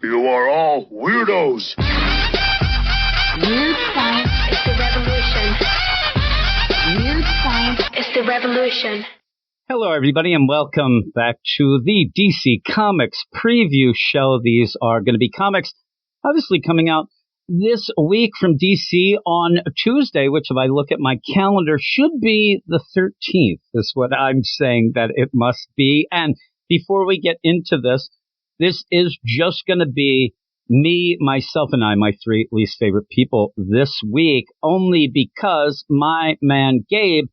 You are all weirdos. Weird science is the revolution. Weird science is the revolution. Hello, everybody, and welcome back to the DC Comics preview show. These are going to be comics obviously coming out this week from DC on Tuesday, which if I look at my calendar should be the 13th, is what I'm saying that it must be. And before we get into this is just going to be me, myself, and I, my three least favorite people this week, only because my man Gabe,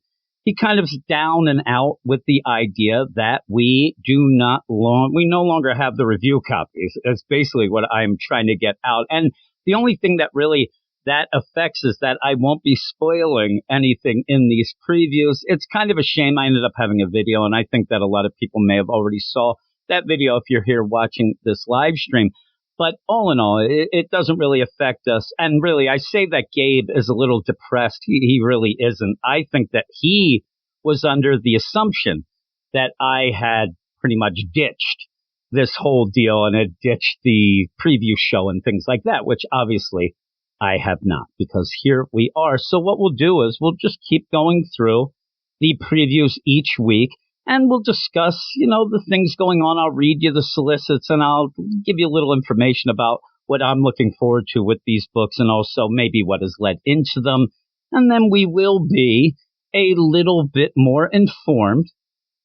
he kind of is down and out with the idea that we no longer have the review copies. That's basically what I'm trying to get out. And the only thing that really that affects is that I won't be spoiling anything in these previews. It's kind of a shame. I ended up having a video, and I think that a lot of people may have already saw that video if you're here watching this live stream. But all in all, it doesn't really affect us. And really, I say that Gabe is a little depressed. He really isn't. I think that he was under the assumption that I had pretty much ditched this whole deal and had ditched the preview show and things like that, which obviously I have not, because here we are. So what we'll do is we'll just keep going through the previews each week. And we'll discuss, the things going on. I'll read you the solicits, and I'll give you a little information about what I'm looking forward to with these books, and also maybe what has led into them. And then we will be a little bit more informed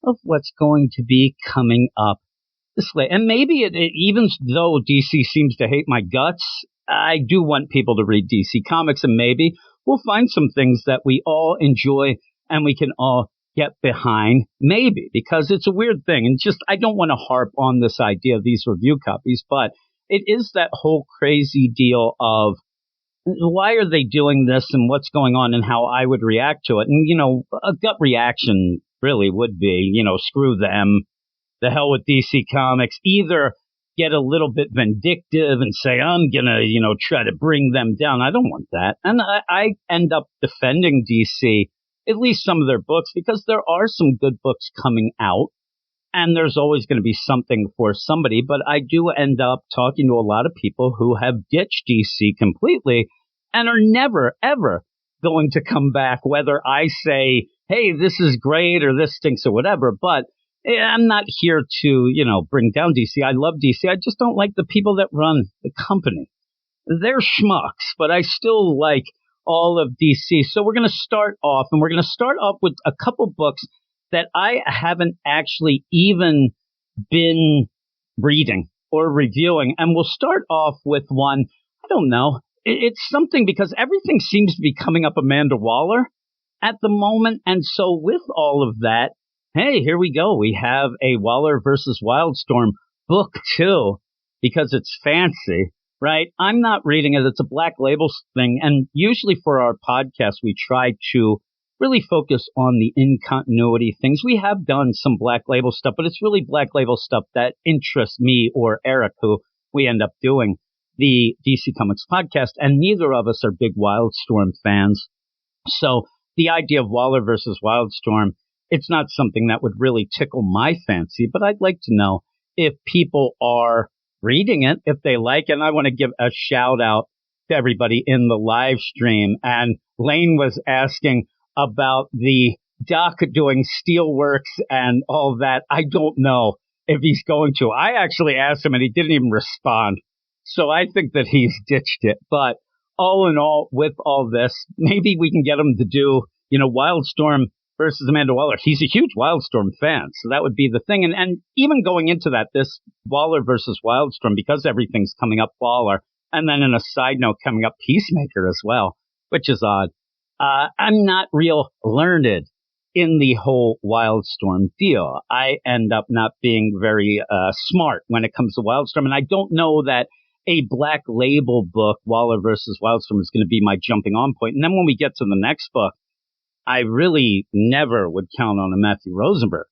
of what's going to be coming up this way. And maybe even though DC seems to hate my guts, I do want people to read DC Comics, and maybe we'll find some things that we all enjoy and we can all get behind, maybe, because it's a weird thing. And just, I don't want to harp on this idea of these review copies, but it is that whole crazy deal of why are they doing this and what's going on and how I would react to it. And, a gut reaction really would be, screw them, the hell with DC Comics. Either get a little bit vindictive and say, I'm going to, try to bring them down. I don't want that. And I end up defending DC, at least some of their books, because there are some good books coming out, and there's always going to be something for somebody. But I do end up talking to a lot of people who have ditched DC completely and are never, ever going to come back, whether I say, hey, this is great or this stinks or whatever. But I'm not here to, bring down DC. I love DC. I just don't like the people that run the company. They're schmucks, but I still like all of DC. So we're going to start off, and we're going to start off with a couple books that I haven't actually even been reading or reviewing. And we'll start off with one, I don't know, it's something because everything seems to be coming up Amanda Waller at the moment. And so with all of that, hey, here we go. We have a Waller versus Wildstorm book 2 because it's fancy. Right? I'm not reading it. It's a Black Label thing. And usually for our podcast, we try to really focus on the in-continuity things. We have done some Black Label stuff, but it's really Black Label stuff that interests me or Eric, who we end up doing the DC Comics podcast. And neither of us are big Wildstorm fans. So the idea of Waller versus Wildstorm, it's not something that would really tickle my fancy, but I'd like to know if people are reading it, if they like it. And I want to give a shout out to everybody in the live stream. And Lane was asking about the Doc doing Steelworks and all that. I don't know if he's going to. I actually asked him and he didn't even respond. So I think that he's ditched it. But all in all, with all this, maybe we can get him to do, Wildstorm versus Amanda Waller. He's a huge Wildstorm fan, so that would be the thing. And even going into that, this Waller versus Wildstorm, because everything's coming up Waller, and then in a side note coming up Peacemaker as well, which is odd. I'm not real learned in the whole Wildstorm deal. I end up not being very smart when it comes to Wildstorm, and I don't know that a Black Label book, Waller versus Wildstorm, is going to be my jumping on point. And then when we get to the next book, I really never would count on a Matthew Rosenberg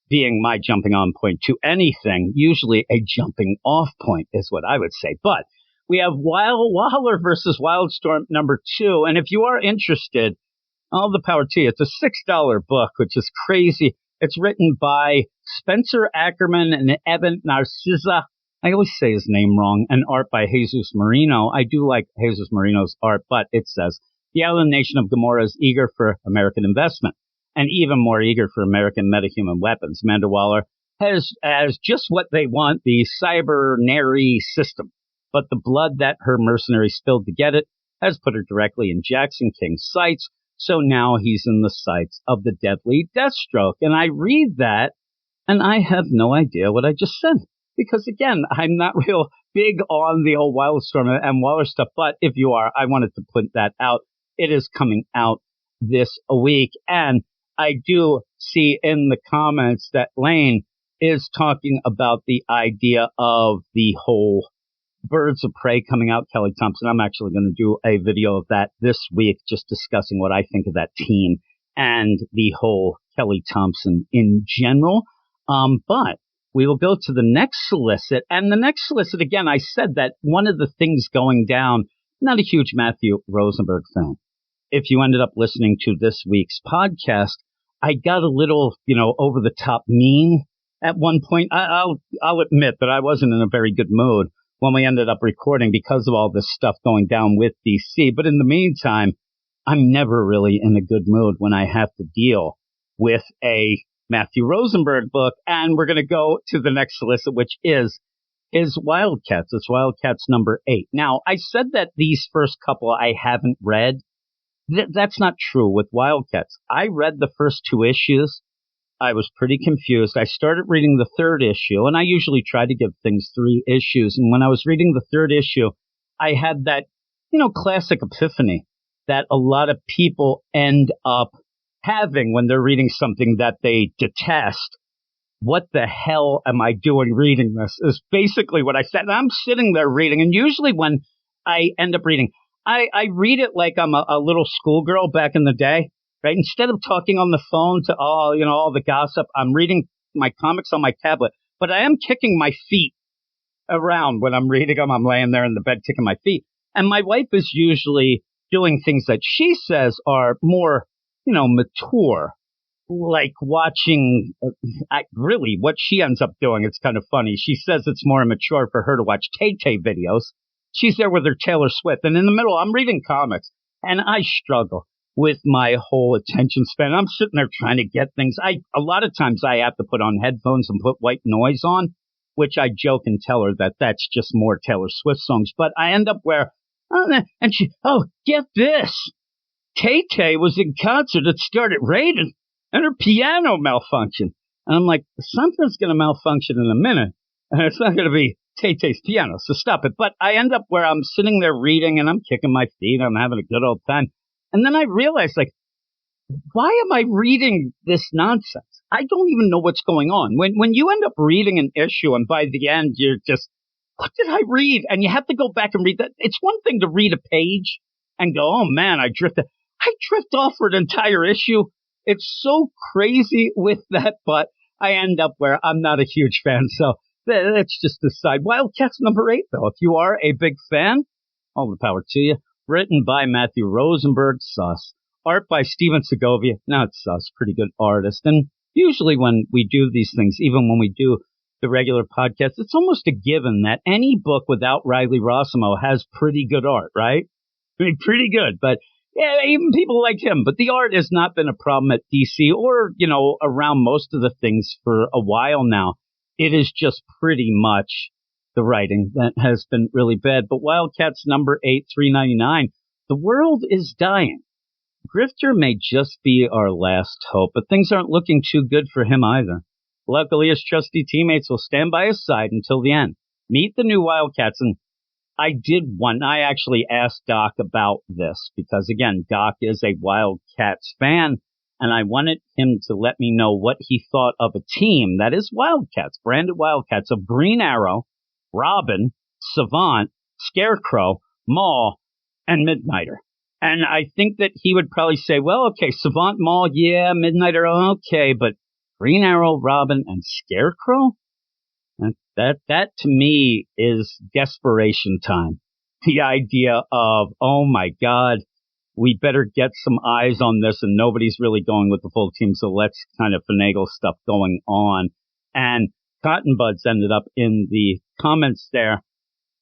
being my jumping on point to anything. Usually a jumping off point is what I would say. But we have Waller versus Wildstorm number 2. And if you are interested, all the power to you. It's a $6 book, which is crazy. It's written by Spencer Ackerman and Evan Narcisse. I always say his name wrong, and art by Jesus Merino. I do like Jesus Merino's art, but it says, the alien nation of Gamorra is eager for American investment, and even more eager for American metahuman weapons. Amanda Waller has just what they want, the Cybernary system. But the blood that her mercenaries spilled to get it has put her directly in Jackson King's sights, so now he's in the sights of the deadly Deathstroke. And I read that, and I have no idea what I just said. Because, again, I'm not real big on the old Wildstorm and Waller stuff, but if you are, I wanted to put that out. It is coming out this week, and I do see in the comments that Lane is talking about the idea of the whole Birds of Prey coming out, Kelly Thompson. I'm actually going to do a video of that this week, just discussing what I think of that team and the whole Kelly Thompson in general. But we will go to the next solicit. And the next solicit, again, I said that one of the things going down, not a huge Matthew Rosenberg fan. If you ended up listening to this week's podcast, I got a little, over the top mean at one point. I'll admit that I wasn't in a very good mood when we ended up recording because of all this stuff going down with DC. But in the meantime, I'm never really in a good mood when I have to deal with a Matthew Rosenberg book. And we're going to go to the next solicit, which is Wildcats. It's Wildcats number 8. Now, I said that these first couple I haven't read. That's not true with Wildcats. I read the first 2 issues. I was pretty confused. I started reading the 3rd issue, and I usually try to give things 3 issues. And when I was reading the 3rd issue, I had that, classic epiphany that a lot of people end up having when they're reading something that they detest. What the hell am I doing reading this? Is basically what I said. And I'm sitting there reading, and usually when I end up reading, I read it like I'm a little schoolgirl back in the day. Right? Instead of talking on the phone to all the gossip, I'm reading my comics on my tablet, but I am kicking my feet around when I'm reading them. I'm laying there in the bed kicking my feet. And my wife is usually doing things that she says are more, mature, like watching, really what she ends up doing. It's kind of funny. She says it's more immature for her to watch Tay-Tay videos. She's there with her Taylor Swift. And in the middle, I'm reading comics, and I struggle with my whole attention span. I'm sitting there trying to get things. A lot of times I have to put on headphones and put white noise on, which I joke and tell her that that's just more Taylor Swift songs. But I end up and she, get this. Tay-Tay was in concert. It started raining and her piano malfunctioned. And I'm like, something's going to malfunction in a minute. And it's not going to be Tay-Tay's piano. So stop it. But I end up where I'm sitting there reading and I'm kicking my feet. I'm having a good old time. And then I realized, why am I reading this nonsense? I don't even know what's going on. When you end up reading an issue and by the end you're just, what did I read? And you have to go back and read that. It's one thing to read a page and go, oh man, I drift off for an entire issue. It's so crazy with that, but I end up where I'm not a huge fan. So let's just decide. Wildcats number 8, though. If you are a big fan, all the power to you. Written by Matthew Rosenberg, sus. Art by Steven Segovia. Now it's sus, pretty good artist. And usually when we do these things, even when we do the regular podcast, it's almost a given that any book without Riley Rossimo has pretty good art, right? I mean, pretty good. But yeah, even people like him. But the art has not been a problem at DC or, around most of the things for a while now. It is just pretty much the writing that has been really bad. But Wildcats number 8, $3.99. The world is dying. Grifter may just be our last hope, but things aren't looking too good for him either. Luckily, his trusty teammates will stand by his side until the end. Meet the new Wildcats. And I actually asked Doc about this because, again, Doc is a Wildcats fan. And I wanted him to let me know what he thought of a team that is Wildcats, branded Wildcats of Green Arrow, Robin, Savant, Scarecrow, Maul, and Midnighter. And I think that he would probably say, well, okay, Savant, Maul, yeah, Midnighter, okay, but Green Arrow, Robin, and Scarecrow? That to me is desperation time. The idea of, oh my God, we better get some eyes on this and nobody's really going with the full team, so let's kind of finagle stuff going on. And Cotton Buds ended up in the comments there.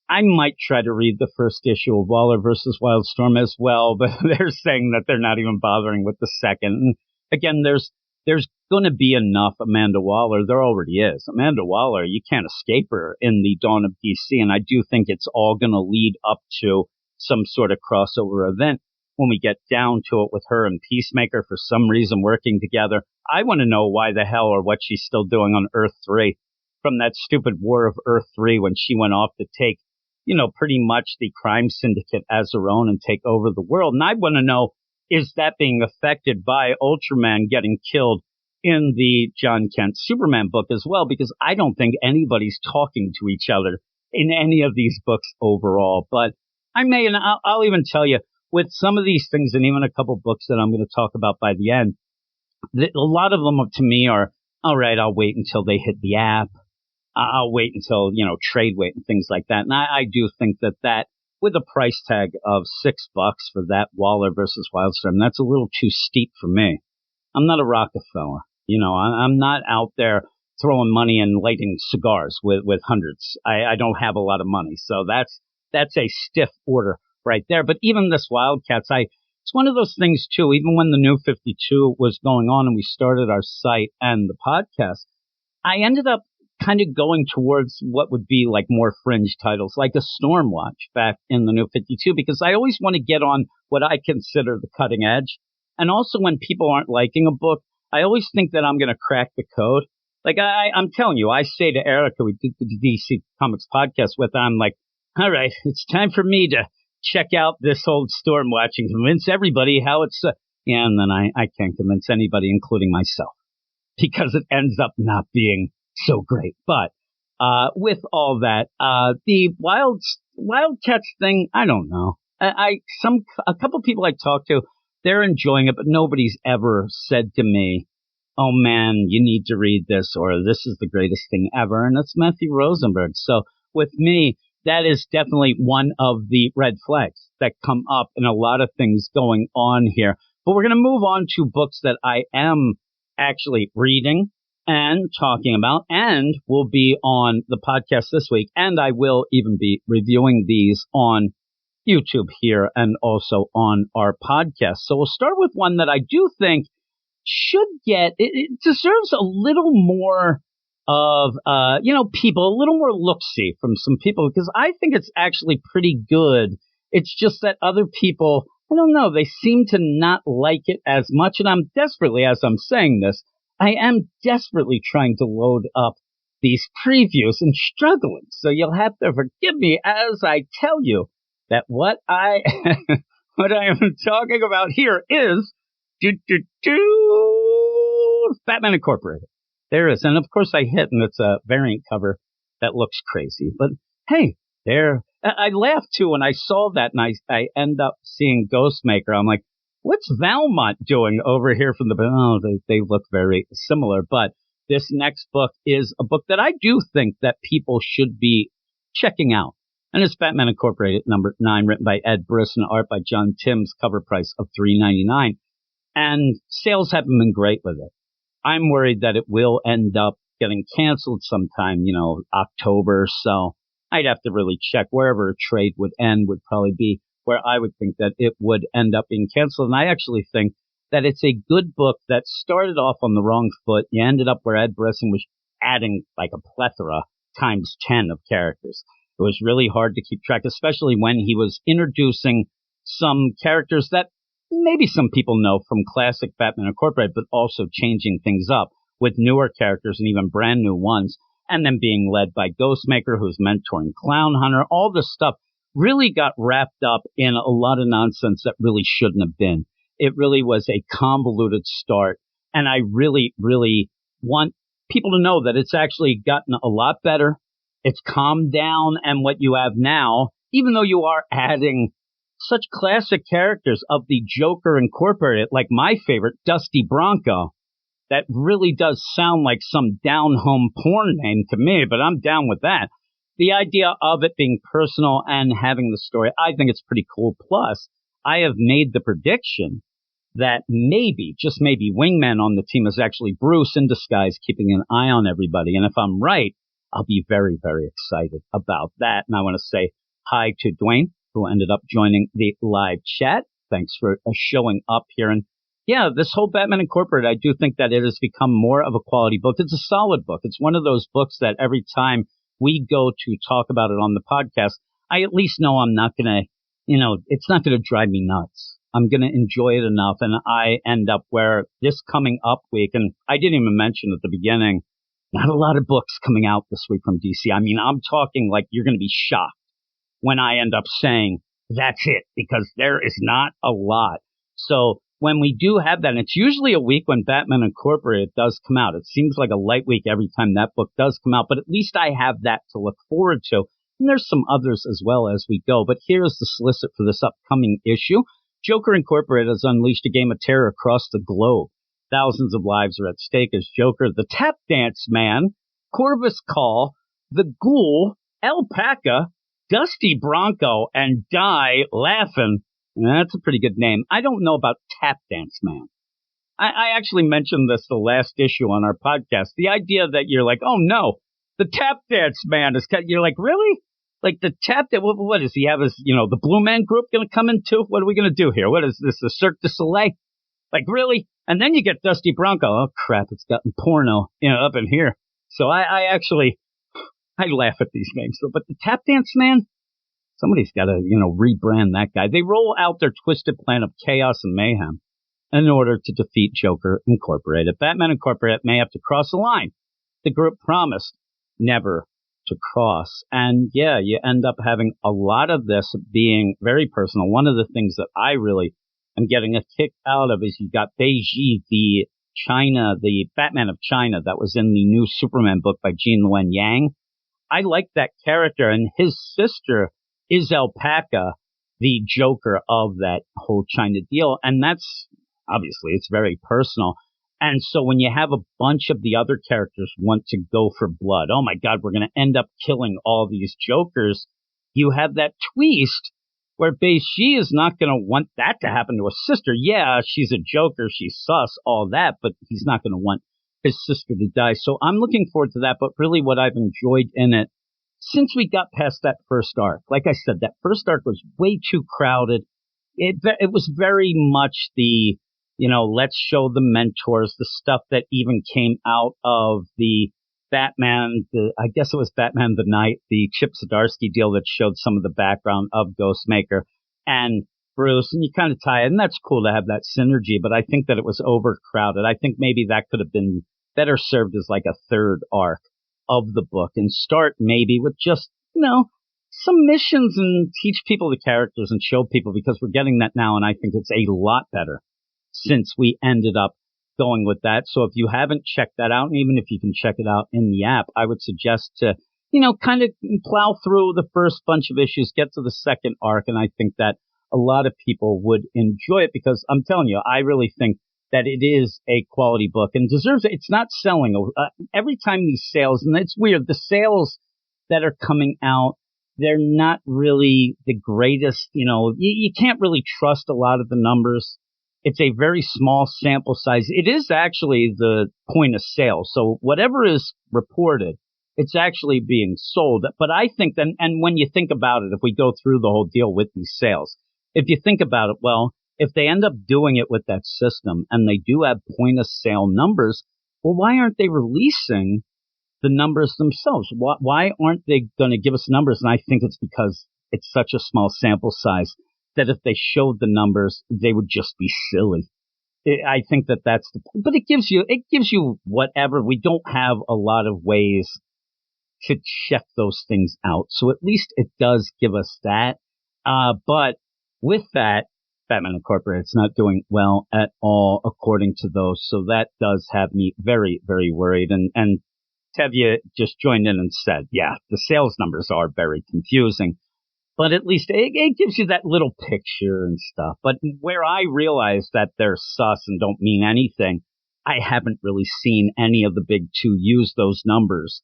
I might try to read the first issue of Waller versus Wildstorm as well, but they're saying that they're not even bothering with the second. And again, there's going to be enough Amanda Waller. There already is. Amanda Waller, you can't escape her in the dawn of DC, and I do think it's all going to lead up to some sort of crossover event when we get down to it with her and Peacemaker for some reason working together. I want to know why the hell or what she's still doing on Earth 3 from that stupid War of Earth 3 when she went off to take, pretty much the crime syndicate as her own and take over the world. And I want to know, is that being affected by Ultraman getting killed in the John Kent Superman book as well? Because I don't think anybody's talking to each other in any of these books overall. But I may, and I'll even tell you, with some of these things, and even a couple books that I'm going to talk about by the end, a lot of them to me are, all right, I'll wait until they hit the app. I'll wait until, trade weight and things like that. And I do think that with a price tag of $6 for that Waller versus Wildstorm, that's a little too steep for me. I'm not a Rockefeller. I'm not out there throwing money and lighting cigars with hundreds. I don't have a lot of money. So that's a stiff order right there. But even this Wildcats, it's one of those things too, even when the New 52 was going on and we started our site and the podcast, I ended up kind of going towards what would be like more fringe titles, like a Stormwatch back in the New 52, because I always want to get on what I consider the cutting edge. And also when people aren't liking a book, I always think that I'm going to crack the code. Like I'm telling you, I say to Erica, we did the DC Comics podcast with, I'm like, all right, it's time for me to check out this old Stormwatch and convince everybody how it's, and then I can't convince anybody, including myself, because it ends up not being so great. But with all that, the Wildcats thing, I don't know. A couple people I talked to, they're enjoying it, but nobody's ever said to me, oh man, you need to read this, or this is the greatest thing ever. And it's Matthew Rosenberg. So with me, that is definitely one of the red flags that come up in a lot of things going on here. But we're going to move on to books that I am actually reading and talking about, and will be on the podcast this week. And I will even be reviewing these on YouTube here and also on our podcast. So we'll start with one that I do think should get, it deserves a little more of, people, a little more look-see from some people, because I think it's actually pretty good. It's just that other people, I don't know, they seem to not like it as much. And I'm desperately, as I'm saying this, I am desperately trying to load up these previews and struggling. So you'll have to forgive me as I tell you that what I am talking about here is Batman Incorporated. There is. And of course I hit, and it's a variant cover that looks crazy. But hey, there. I laughed too when I saw that, and I end up seeing Ghostmaker. I'm like, what's Valmont doing over here from the... Oh, they look very similar. But this next book is a book that I do think that people should be checking out. And it's Batman Incorporated, number 9, written by Ed Brisson, art by John Timms, cover price of $3.99. And sales haven't been great with it. I'm worried that it will end up getting canceled sometime, October or so. I'd have to really check. Wherever a trade would end would probably be where I would think that it would end up being canceled. And I actually think that it's a good book that started off on the wrong foot. You ended up where Ed Brisson was adding like a plethora times 10 of characters. It was really hard to keep track, especially when he was introducing some characters that maybe some people know from classic Batman Incorporated, but also changing things up with newer characters and even brand new ones, and then being led by Ghostmaker, who's mentoring Clown Hunter. All this stuff really got wrapped up in a lot of nonsense that really shouldn't have been. It really was a convoluted start, and I really, really want people to know that it's actually gotten a lot better. It's calmed down, and what you have now, even though you are adding such classic characters of the Joker Incorporated, like my favorite, Dusty Bronco, that really does sound like some down-home porn name to me, but I'm down with that. The idea of it being personal and having the story, I think it's pretty cool. Plus, I have made the prediction that maybe, just maybe, wingman on the team is actually Bruce in disguise, keeping an eye on everybody. And if I'm right, I'll be very, very excited about that. And I want to say hi to Dwayne, who ended up joining the live chat. Thanks for showing up here. And yeah, this whole Batman Incorporated, I do think that it has become more of a quality book. It's a solid book. It's one of those books that every time we go to talk about it on the podcast, I at least know I'm not going to, it's not going to drive me nuts. I'm going to enjoy it enough. And I end up where this coming up week, and I didn't even mention at the beginning, not a lot of books coming out this week from DC. I mean, I'm talking like you're going to be shocked when I end up saying that's it, because there is not a lot. So when we do have that, and it's usually a week when Batman Incorporated does come out. It seems like a light week every time that book does come out, but at least I have that to look forward to. And there's some others as well as we go. But here's the solicit for this upcoming issue. Joker Incorporated has unleashed a game of terror across the globe. Thousands of lives are at stake as Joker, the Tap Dance Man, Corvus Call, the Ghoul, Alpaca, Dusty Bronco, and Die Laughing. That's a pretty good name. I don't know about Tap Dance Man. I actually mentioned this the last issue on our podcast. The idea that you're like, oh no, the Tap Dance Man is, you're like, really? Like the tap that, what does he have? His, the Blue Man Group going to come in too? What are we going to do here? What is this, the Cirque du Soleil? Like, really? And then you get Dusty Bronco. Oh, crap, it's gotten porno, up in here. So I laugh at these names. But the Tap Dance Man, somebody's got to, rebrand that guy. They roll out their twisted plan of chaos and mayhem in order to defeat Joker Incorporated. Batman Incorporated may have to cross the line. The group promised never to cross. And yeah, you end up having a lot of this being very personal. One of the things that I really am getting a kick out of is you got Beiji, the Batman of China that was in the new Superman book by Jean Luen Yang. I like that character, and his sister is Alpaca, the Joker of that whole China deal. And that's, obviously, it's very personal. And so when you have a bunch of the other characters want to go for blood, oh my God, we're going to end up killing all these Jokers. You have that twist where Beiji is not going to want that to happen to his sister. Yeah, she's a Joker, she's sus, all that, but he's not going to want his sister to die. So I'm looking forward to that. But really what I've enjoyed in it, since we got past that first arc, like I said, that first arc was way too crowded. It was very much the, let's show the mentors, the stuff that even came out of the Batman, I guess it was Batman the Night, the Chip Zdarsky deal that showed some of the background of Ghostmaker and Bruce, and you kind of tie it, and that's cool to have that synergy, but I think that it was overcrowded. I think maybe that could have been better served as like a third arc of the book and start maybe with just, some missions and teach people the characters and show people, because we're getting that now, and I think it's a lot better since we ended up going with that. So if you haven't checked that out, and even if you can check it out in the app, I would suggest to, kind of plow through the first bunch of issues, get to the second arc, and I think that a lot of people would enjoy it, because I'm telling you, I really think that it is a quality book and deserves it. It's not selling. Every time these sales, and it's weird, the sales that are coming out, they're not really the greatest. You can't really trust a lot of the numbers. It's a very small sample size. It is actually the point of sale. So whatever is reported, it's actually being sold. But I think that, and when you think about it, if we go through the whole deal with these sales, if you think about it, well, if they end up doing it with that system and they do have point of sale numbers, well, why aren't they releasing the numbers themselves? Why aren't they going to give us numbers? And I think it's because it's such a small sample size that if they showed the numbers, they would just be silly. I think that that's the point. But it gives you whatever. We don't have a lot of ways to check those things out. So at least it does give us that. But with that, Batman Incorporated's not doing well at all, according to those. So that does have me very, very worried. And Tevye just joined in and said, yeah, the sales numbers are very confusing. But at least it gives you that little picture and stuff. But where I realize that they're sus and don't mean anything, I haven't really seen any of the big two use those numbers,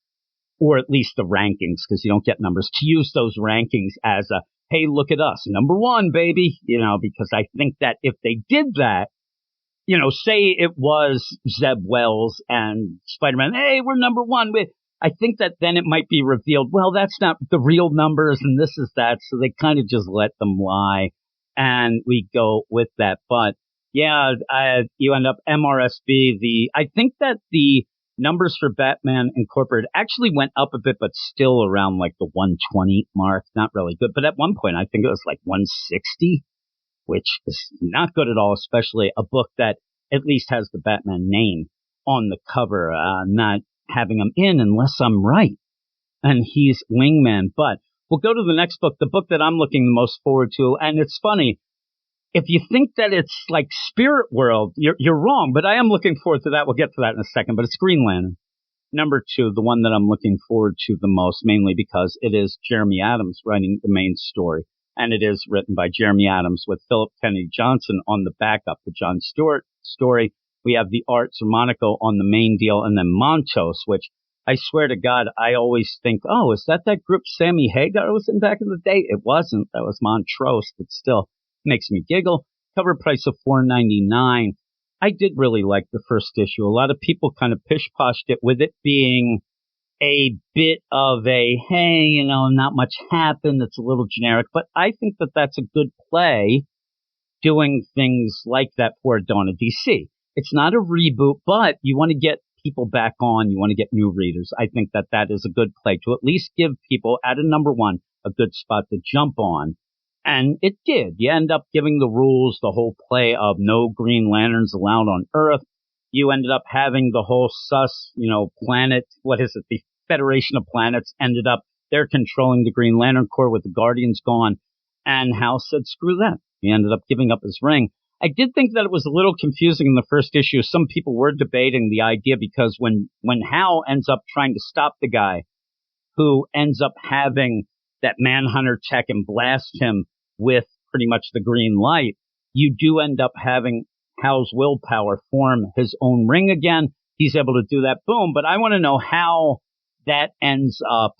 or at least the rankings, because you don't get numbers, to use those rankings as a, hey, look at us, number one, baby, because I think that if they did that, say it was Zeb Wells and Spider-Man, hey, we're number one. I think that then it might be revealed, well, that's not the real numbers and this is that. So they kind of just let them lie and we go with that. But yeah, you end up MRSB. I think that the numbers for Batman Incorporated actually went up a bit, but still around like the 120 mark. Not really good. But at one point, I think it was like 160, which is not good at all, especially a book that at least has the Batman name on the cover, not having him in unless I'm right. And he's Wingman. But we'll go to the next book, the book that I'm looking the most forward to. And it's funny. If you think that it's like Spirit World, you're wrong, but I am looking forward to that. We'll get to that in a second, but it's Green Lantern. Number 2, the one that I'm looking forward to the most, mainly because it is Jeremy Adams writing the main story, and it is written by Jeremy Adams with Philip Kennedy Johnson on the backup. The John Stewart story, we have the art Monaco on the main deal, and then Montos, which I swear to God, I always think, oh, is that group Sammy Hagar was in back in the day? It wasn't. That was Montrose, but still. Makes me giggle. Cover price of $4.99. I did really like the first issue. A lot of people kind of pish-poshed it with it being a bit of a, hey, not much happened. It's a little generic. But I think that that's a good play doing things like that for Dawn of DC. It's not a reboot, but you want to get people back on. You want to get new readers. I think that that is a good play to at least give people at a number 1 a good spot to jump on. And it did. You end up giving the rules, the whole play of no Green Lanterns allowed on Earth. You ended up having the whole planet, the Federation of Planets ended up, they're controlling the Green Lantern Corps with the Guardians gone. And Hal said, screw that. He ended up giving up his ring. I did think that it was a little confusing in the first issue. Some people were debating the idea because when Hal ends up trying to stop the guy who ends up having that Manhunter tech and blast him with pretty much the green light, you do end up having Hal's willpower form his own ring again. He's able to do that, boom. But I want to know how that ends up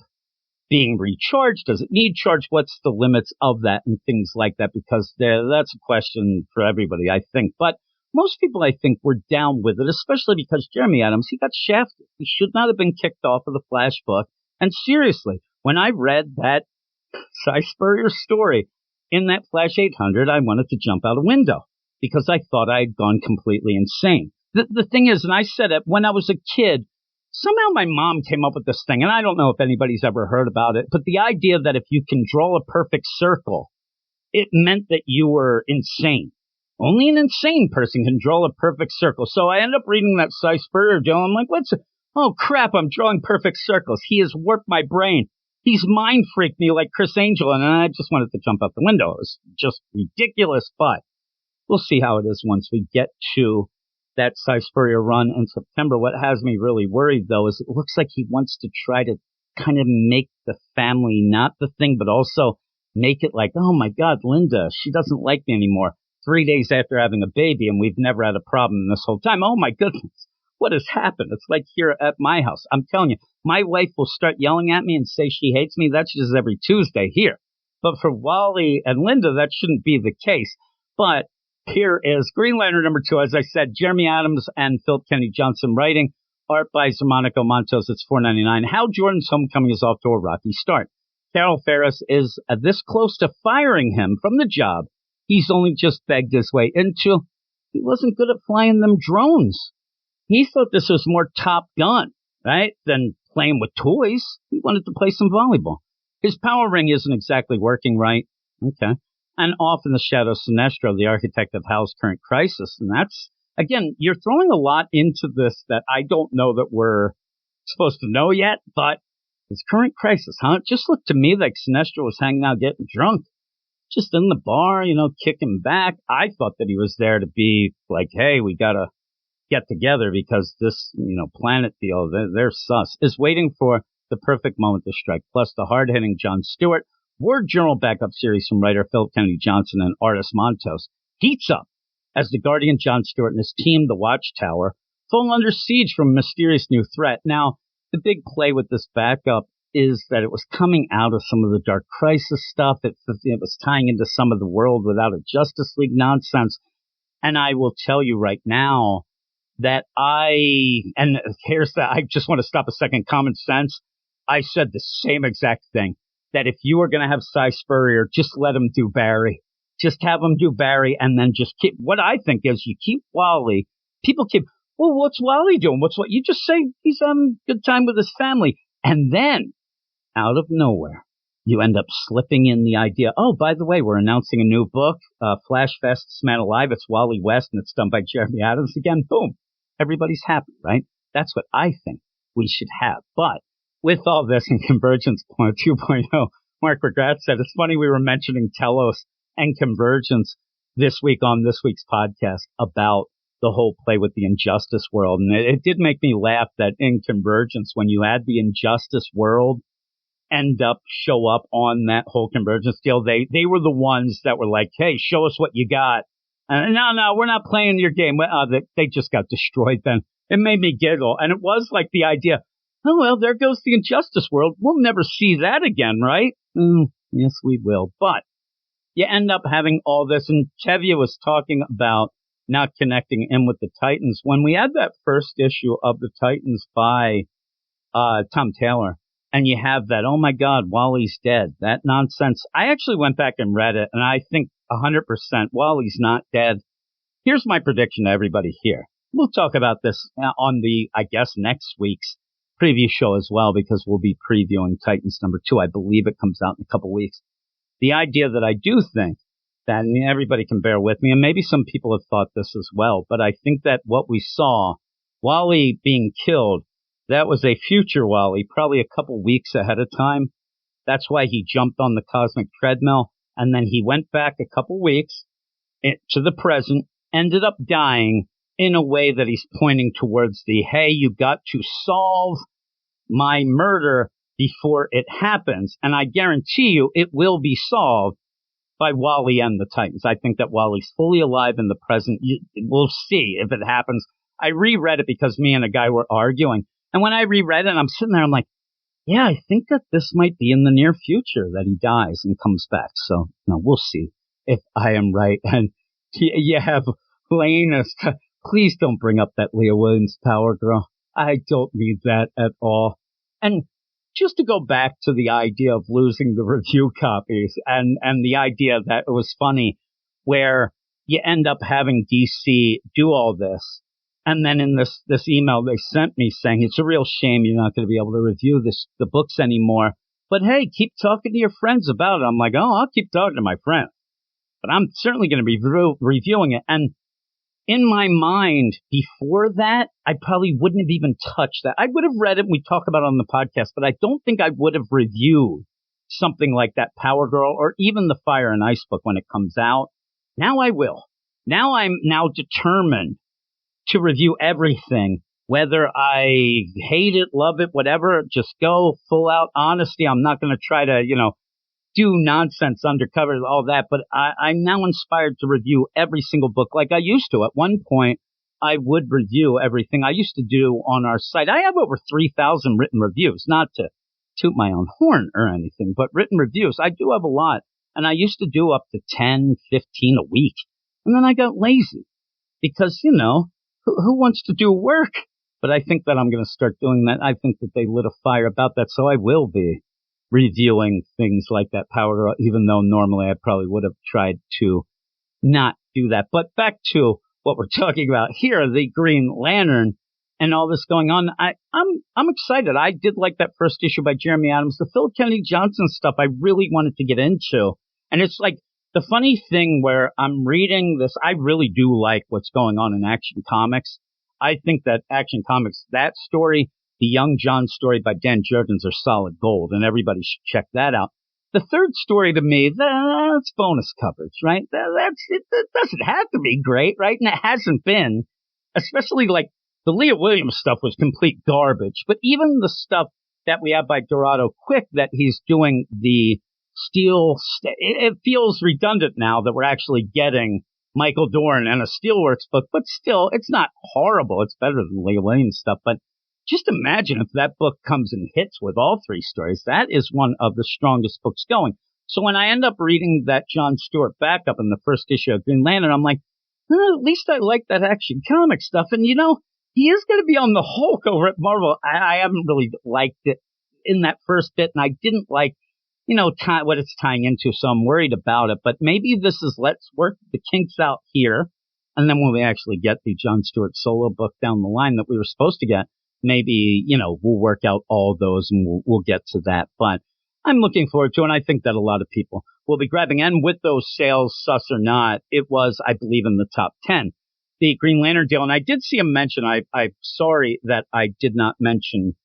being recharged. Does it need charge? What's the limits of that and things like that? Because that's a question for everybody, I think. But most people, I think, were down with it, especially because Jeremy Adams, he got shafted. He should not have been kicked off of the Flash book. And seriously, when I read that Cy Spurrier story in that Flash 800, I wanted to jump out a window because I thought I had gone completely insane. The thing is, and I said it when I was a kid, somehow my mom came up with this thing, and I don't know if anybody's ever heard about it, but the idea that if you can draw a perfect circle, it meant that you were insane. Only an insane person can draw a perfect circle. So I ended up reading that Cy Spurrier deal. I'm like, oh crap, I'm drawing perfect circles. He has warped my brain. He's mind freaked me like Chris Angel, and I just wanted to jump out the window. It was just ridiculous, but we'll see how it is once we get to that Cy Spurrier run in September. What has me really worried, though, is it looks like he wants to try to kind of make the family not the thing, but also make it like, oh my God, Linda, she doesn't like me anymore 3 days after having a baby, and we've never had a problem this whole time. Oh my goodness, what has happened? It's like here at my house. I'm telling you, my wife will start yelling at me and say she hates me. That's just every Tuesday here. But for Wally and Linda, that shouldn't be the case. But here is Green Lantern number 2. As I said, Jeremy Adams and Philip Kennedy Johnson writing. Art by Monaco Montos. It's $4.99. Hal Jordan's homecoming is off to a rocky start. Carol Ferris is this close to firing him from the job he's only just begged his way into. He wasn't good at flying them drones. He thought this was more Top Gun, right, than playing with toys. He wanted to play some volleyball. His power ring isn't exactly working right. Okay. And off in the shadow, Sinestro, the architect of Hal's current crisis. And that's, again, you're throwing a lot into this that I don't know that we're supposed to know yet, but his current crisis, huh? It just looked to me like Sinestro was hanging out getting drunk. Just in the bar, kicking back. I thought that he was there to be like, hey, we got to get together because this, planet deal, they're sus, is waiting for the perfect moment to strike. Plus the hard-hitting John Stewart Word Journal backup series from writer Philip Kennedy Johnson and artist Montos heats up as the Guardian John Stewart and his team, the Watchtower, fall under siege from a mysterious new threat. Now, the big play with this backup is that it was coming out of some of the Dark Crisis stuff. It was tying into some of the World Without a Justice League nonsense. And I will tell you right now that I just want to stop a second, common sense. I said the same exact thing, that if you are going to have Cy Spurrier, just let him do Barry. Just have him do Barry, and then just keep, what I think is you keep Wally. People keep, well, what's Wally doing? You just say he's having a good time with his family. And then, out of nowhere, you end up slipping in the idea, oh, by the way, we're announcing a new book, Flash Fest, Man Alive. It's Wally West, and it's done by Jeremy Adams again. Boom. Everybody's happy, right? That's what I think we should have. But with all this in Convergence 2.0, Mark McGrath said, it's funny we were mentioning Telos and Convergence this week on this week's podcast about the whole play with the Injustice world. And it did make me laugh that in Convergence, when you had the Injustice world show up on that whole Convergence deal, they were the ones that were like, hey, show us what you got. No, we're not playing your game. They just got destroyed then. It made me giggle. And it was like the idea, oh, well, there goes the Injustice world. We'll never see that again, right? Yes, we will. But you end up having all this. And Tevye was talking about not connecting in with the Titans. When we had that first issue of the Titans by Tom Taylor, and you have that, oh, my God, Wally's dead, that nonsense. I actually went back and read it, and I think 100% Wally's not dead. Here's my prediction to everybody here. We'll talk about this on the, I guess, next week's preview show as well, because we'll be previewing Titans #2. I believe it comes out in a couple weeks. The idea that I do think that, and everybody can bear with me, and maybe some people have thought this as well, but I think that what we saw, Wally being killed, that was a future Wally, probably a couple weeks ahead of time. That's why he jumped on the cosmic treadmill, and then he went back a couple weeks to the present, ended up dying in a way that he's pointing towards the, hey, you got to solve my murder before it happens. And I guarantee you it will be solved by Wally and the Titans. I think that Wally's fully alive in the present. We'll see if it happens. I reread it because me and a guy were arguing. And when I reread it, I'm sitting there, I'm like, yeah, I think that this might be in the near future that he dies and comes back. So, we'll see if I am right. And you have Lane, please don't bring up that Leah Williams Power Girl. I don't need that at all. And just to go back to the idea of losing the review copies and the idea that it was funny where you end up having DC do all this. And then in this email they sent me saying, it's a real shame you're not going to be able to review the books anymore. But hey, keep talking to your friends about it. I'm like, oh, I'll keep talking to my friends. But I'm certainly going to be reviewing it. And in my mind, before that, I probably wouldn't have even touched that. I would have read it and we talk about it on the podcast, but I don't think I would have reviewed something like that Power Girl or even the Fire and Ice book when it comes out. Now I will. Now I'm determined to review everything, whether I hate it, love it, whatever. Just go full out honesty. I'm not going to try to, do nonsense undercover, all that. But I'm now inspired to review every single book like I used to. At one point, I would review everything I used to do on our site. I have over 3,000 written reviews, not to toot my own horn or anything, but written reviews. I do have a lot. And I used to do up to 10, 15 a week. And then I got lazy because, who wants to do work? But I think that I'm going to start doing that. I think that they lit a fire about that. So I will be reviewing things like that Power Girl, even though normally I probably would have tried to not do that. But back to what we're talking about here, the Green Lantern and all this going on. I'm excited. I did like that first issue by Jeremy Adams. The Philip Kennedy Johnson stuff I really wanted to get into. And it's like the funny thing where I'm reading this, I really do like what's going on in Action Comics. I think that Action Comics, that story, the Young John story by Dan Jurgens are solid gold, and everybody should check that out. The third story to me, that's bonus coverage, right? That doesn't have to be great, right? And it hasn't been, especially like the Leah Williams stuff was complete garbage. But even the stuff that we have by Dorado Quick that he's doing the Steel, it feels redundant now that we're actually getting Michael Dorn and a Steelworks book, but still, it's not horrible. It's better than Leah Williams stuff, but just imagine if that book comes and hits with all three stories. That is one of the strongest books going. So when I end up reading that John Stewart backup in the first issue of Green Lantern, I'm like, at least I like that Action Comic stuff. And, he is going to be on the Hulk over at Marvel. I haven't really liked it in that first bit, and I didn't like, what it's tying into, so I'm worried about it. But maybe this is let's work the kinks out here, and then when we actually get the John Stewart solo book down the line that we were supposed to get, maybe, we'll work out all those and we'll get to that. But I'm looking forward to it, and I think that a lot of people will be grabbing. And with those sales, sus or not, it was, I believe, in the top 10. The Green Lantern deal, and I did see him mention, I'm sorry that I did not mention,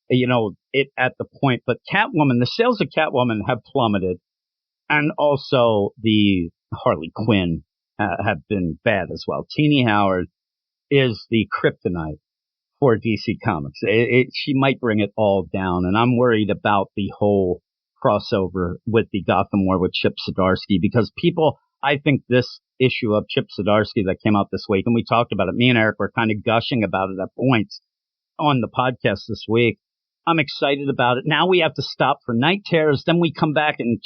it at the point, but Catwoman, the sales of Catwoman have plummeted, and also the Harley Quinn have been bad as well. Teenie Howard is the kryptonite for DC Comics. She might bring it all down, and I'm worried about the whole crossover with the Gotham War with Chip Zdarsky, because I think this issue of Chip Zdarsky that came out this week, and we talked about it, me and Eric were kind of gushing about it at points on the podcast this week. I'm excited about it. Now we have to stop for Night Terrors, then we come back and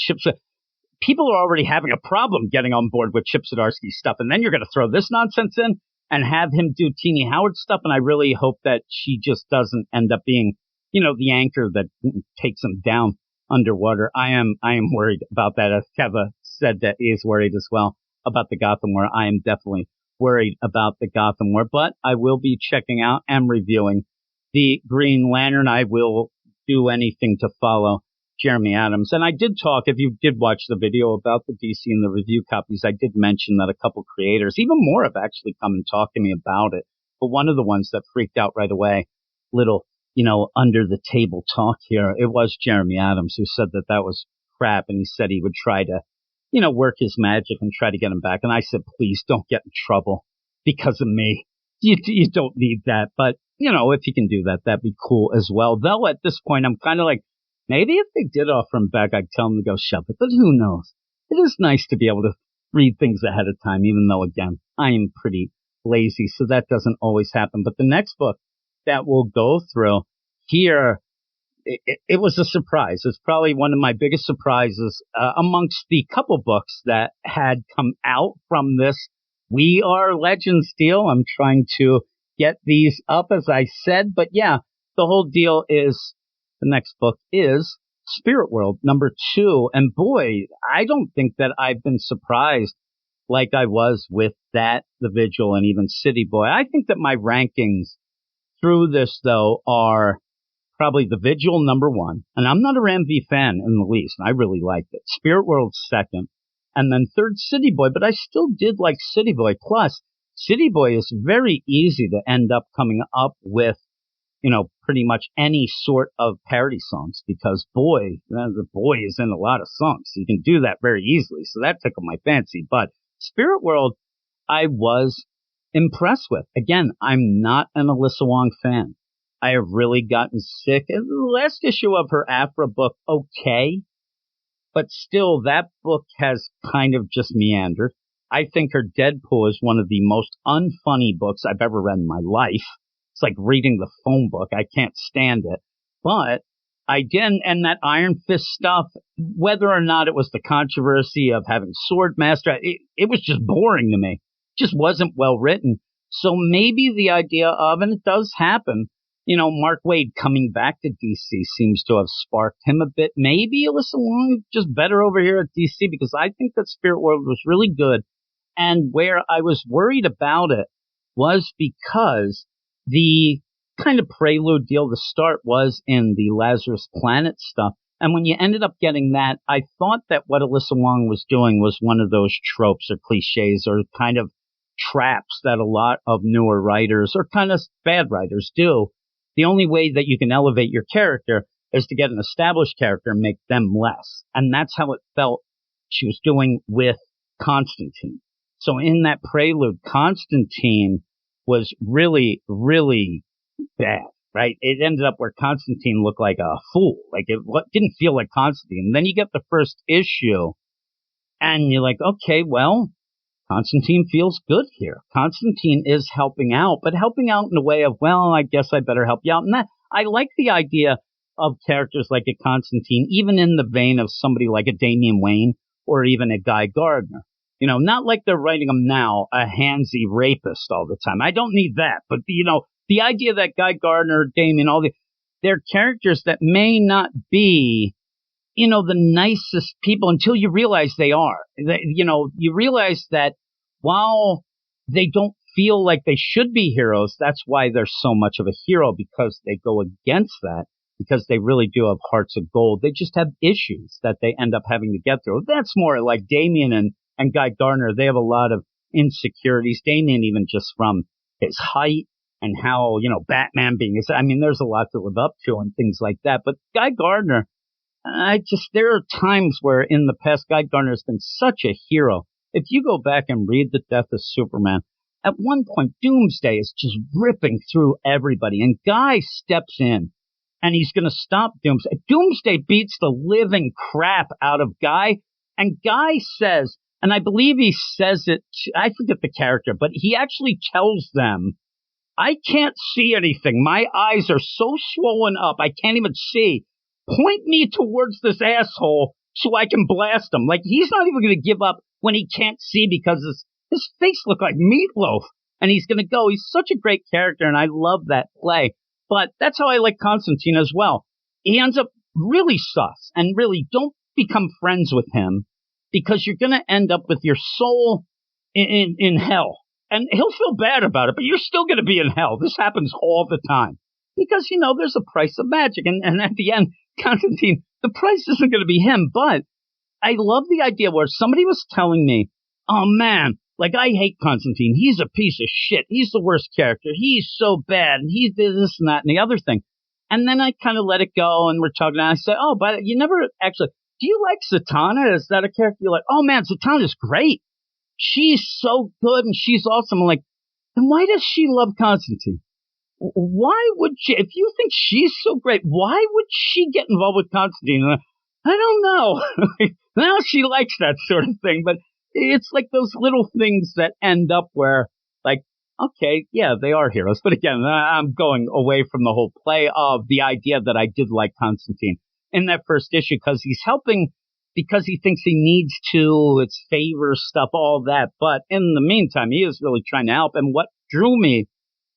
people are already having a problem getting on board with Chip Zdarsky's stuff, and then you're going to throw this nonsense in and have him do Teenie Howard stuff, and I really hope that she just doesn't end up being, the anchor that takes him down underwater. I am worried about that. As Keva said, that he is worried as well about the Gotham War. I am definitely worried about the Gotham War, but I will be checking out and reviewing the Green Lantern. I will do anything to follow Jeremy Adams. And I did talk, if you did watch the video about the DC and the review copies, I did mention that a couple creators, even more, have actually come and talked to me about it. But one of the ones that freaked out right away, little, under the table talk here, it was Jeremy Adams, who said that was crap, and he said he would try to, work his magic and try to get him back. And I said, please don't get in trouble because of me. You don't need that. But, if you can do that, that'd be cool as well. Though at this point, I'm kind of like, maybe if they did offer him back, I'd tell him to go shove it. But who knows? It is nice to be able to read things ahead of time, even though, again, I am pretty lazy, so that doesn't always happen. But the next book that we'll go through here, it was a surprise. It's probably one of my biggest surprises amongst the couple books that had come out from this We Are Legends deal. I'm trying to get these up, as I said. But yeah, the whole deal is, the next book is Spirit World #2. And boy, I don't think that I've been surprised like I was with that, The Vigil, and even City Boy. I think that my rankings through this, though, are probably The Vigil #1. And I'm not a Ram V fan in the least. I really liked it. Spirit World second. And then third, City Boy. But I still did like City Boy. Plus, City Boy is very easy to end up coming up with, pretty much any sort of parody songs, because the boy is in a lot of songs. So you can do that very easily. So that tickled my fancy. But Spirit World, I was impressed with. Again, I'm not an Alyssa Wong fan. I have really gotten sick. And the last issue of her Afra book, okay. But still, that book has kind of just meandered. I think her Deadpool is one of the most unfunny books I've ever read in my life. It's like reading the phone book. I can't stand it. But again, and that Iron Fist stuff, whether or not it was the controversy of having Swordmaster, it was just boring to me. It just wasn't well written. So maybe the idea of, and it does happen, Mark Waid coming back to DC seems to have sparked him a bit. Maybe Alyssa Wong just better over here at DC, because I think that Spirit World was really good. And where I was worried about it was because the kind of prelude deal to start was in the Lazarus Planet stuff. And when you ended up getting that, I thought that what Alyssa Wong was doing was one of those tropes or cliches or kind of traps that a lot of newer writers or kind of bad writers do. The only way that you can elevate your character is to get an established character and make them less. And that's how it felt she was doing with Constantine. So in that prelude, Constantine was really, really bad, right? It ended up where Constantine looked like a fool. Like it didn't feel like Constantine. And then you get the first issue and you're like, okay, well, Constantine feels good here. Constantine is helping out, but helping out in a way of, well, I guess I better help you out. And that, I like the idea of characters like a Constantine, even in the vein of somebody like a Damian Wayne or even a Guy Gardner. Not like they're writing them now, a handsy rapist all the time. I don't need that. But, the idea that Guy Gardner, Damien, they're characters that may not be, the nicest people until you realize they are. You realize that while they don't feel like they should be heroes, that's why they're so much of a hero, because they go against that, because they really do have hearts of gold. They just have issues that they end up having to get through. That's more like Damien and Guy Gardner. They have a lot of insecurities. Damien, even just from his height and how, Batman being there's a lot to live up to and things like that. But Guy Gardner, there are times where in the past, Guy Gardner has been such a hero. If you go back and read The Death of Superman, at one point, Doomsday is just ripping through everybody, and Guy steps in, and he's going to stop Doomsday. Doomsday beats the living crap out of Guy, and Guy says, and I believe he says it, I forget the character, but he actually tells them, I can't see anything. My eyes are so swollen up, I can't even see. Point me towards this asshole so I can blast him. Like, he's not even going to give up when he can't see, because his face looked like meatloaf, and he's going to go. He's such a great character, and I love that play. But that's how I like Constantine as well. He ends up really sus, and really don't become friends with him, because you're going to end up with your soul in hell. And he'll feel bad about it, but you're still going to be in hell. This happens all the time. Because, there's a price of magic. And at the end, Constantine, the price isn't going to be him. But I love the idea where somebody was telling me, oh, man, like, I hate Constantine. He's a piece of shit. He's the worst character. He's so bad. And he did this and that and the other thing. And then I kind of let it go, and we're talking. And I said, oh, but you never actually, do you like Zatanna? Is that a character you're like, oh, man, Zatanna's great. She's so good and she's awesome. I'm like, then why does she love Constantine? Why would she, if you think she's so great, why would she get involved with Constantine? I don't know. Now she likes that sort of thing, but it's like those little things that end up where, like, okay, yeah, they are heroes. But again, I'm going away from the whole play of the idea that I did like Constantine in that first issue, because he's helping, because he thinks he needs to, it's favor stuff, all that. But in the meantime, he is really trying to help. And what drew me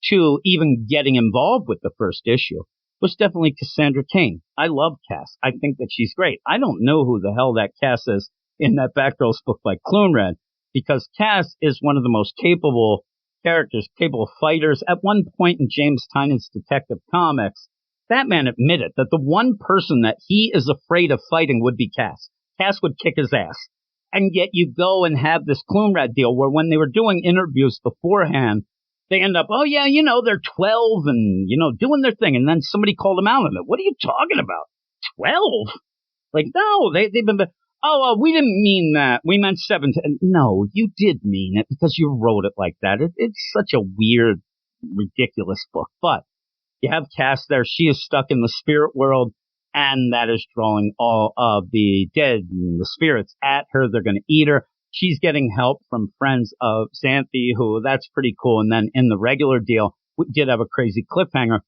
to even getting involved with the first issue was definitely Cassandra Cain. I love Cass. I think that she's great. I don't know who the hell that Cass is in that Batgirl's book by Clunred, because Cass is one of the most capable characters, capable fighters. At one point in James Tynion's Detective Comics, Batman admitted that the one person that he is afraid of fighting would be Cass. Cass would kick his ass. And yet you go and have this Clunred deal where when they were doing interviews beforehand, they end up, oh, yeah, they're 12 and, doing their thing. And then somebody called them out on it. What are you talking about? 12? Like, no, they've been, we didn't mean that. We meant 17. No, you did mean it because you wrote it like that. It's such a weird, ridiculous book. But you have Cass there. She is stuck in the spirit world, and that is drawing all of the dead and the spirits at her. They're going to eat her. She's getting help from friends of Xanthi, who that's pretty cool. And then in the regular deal, we did have a crazy cliffhanger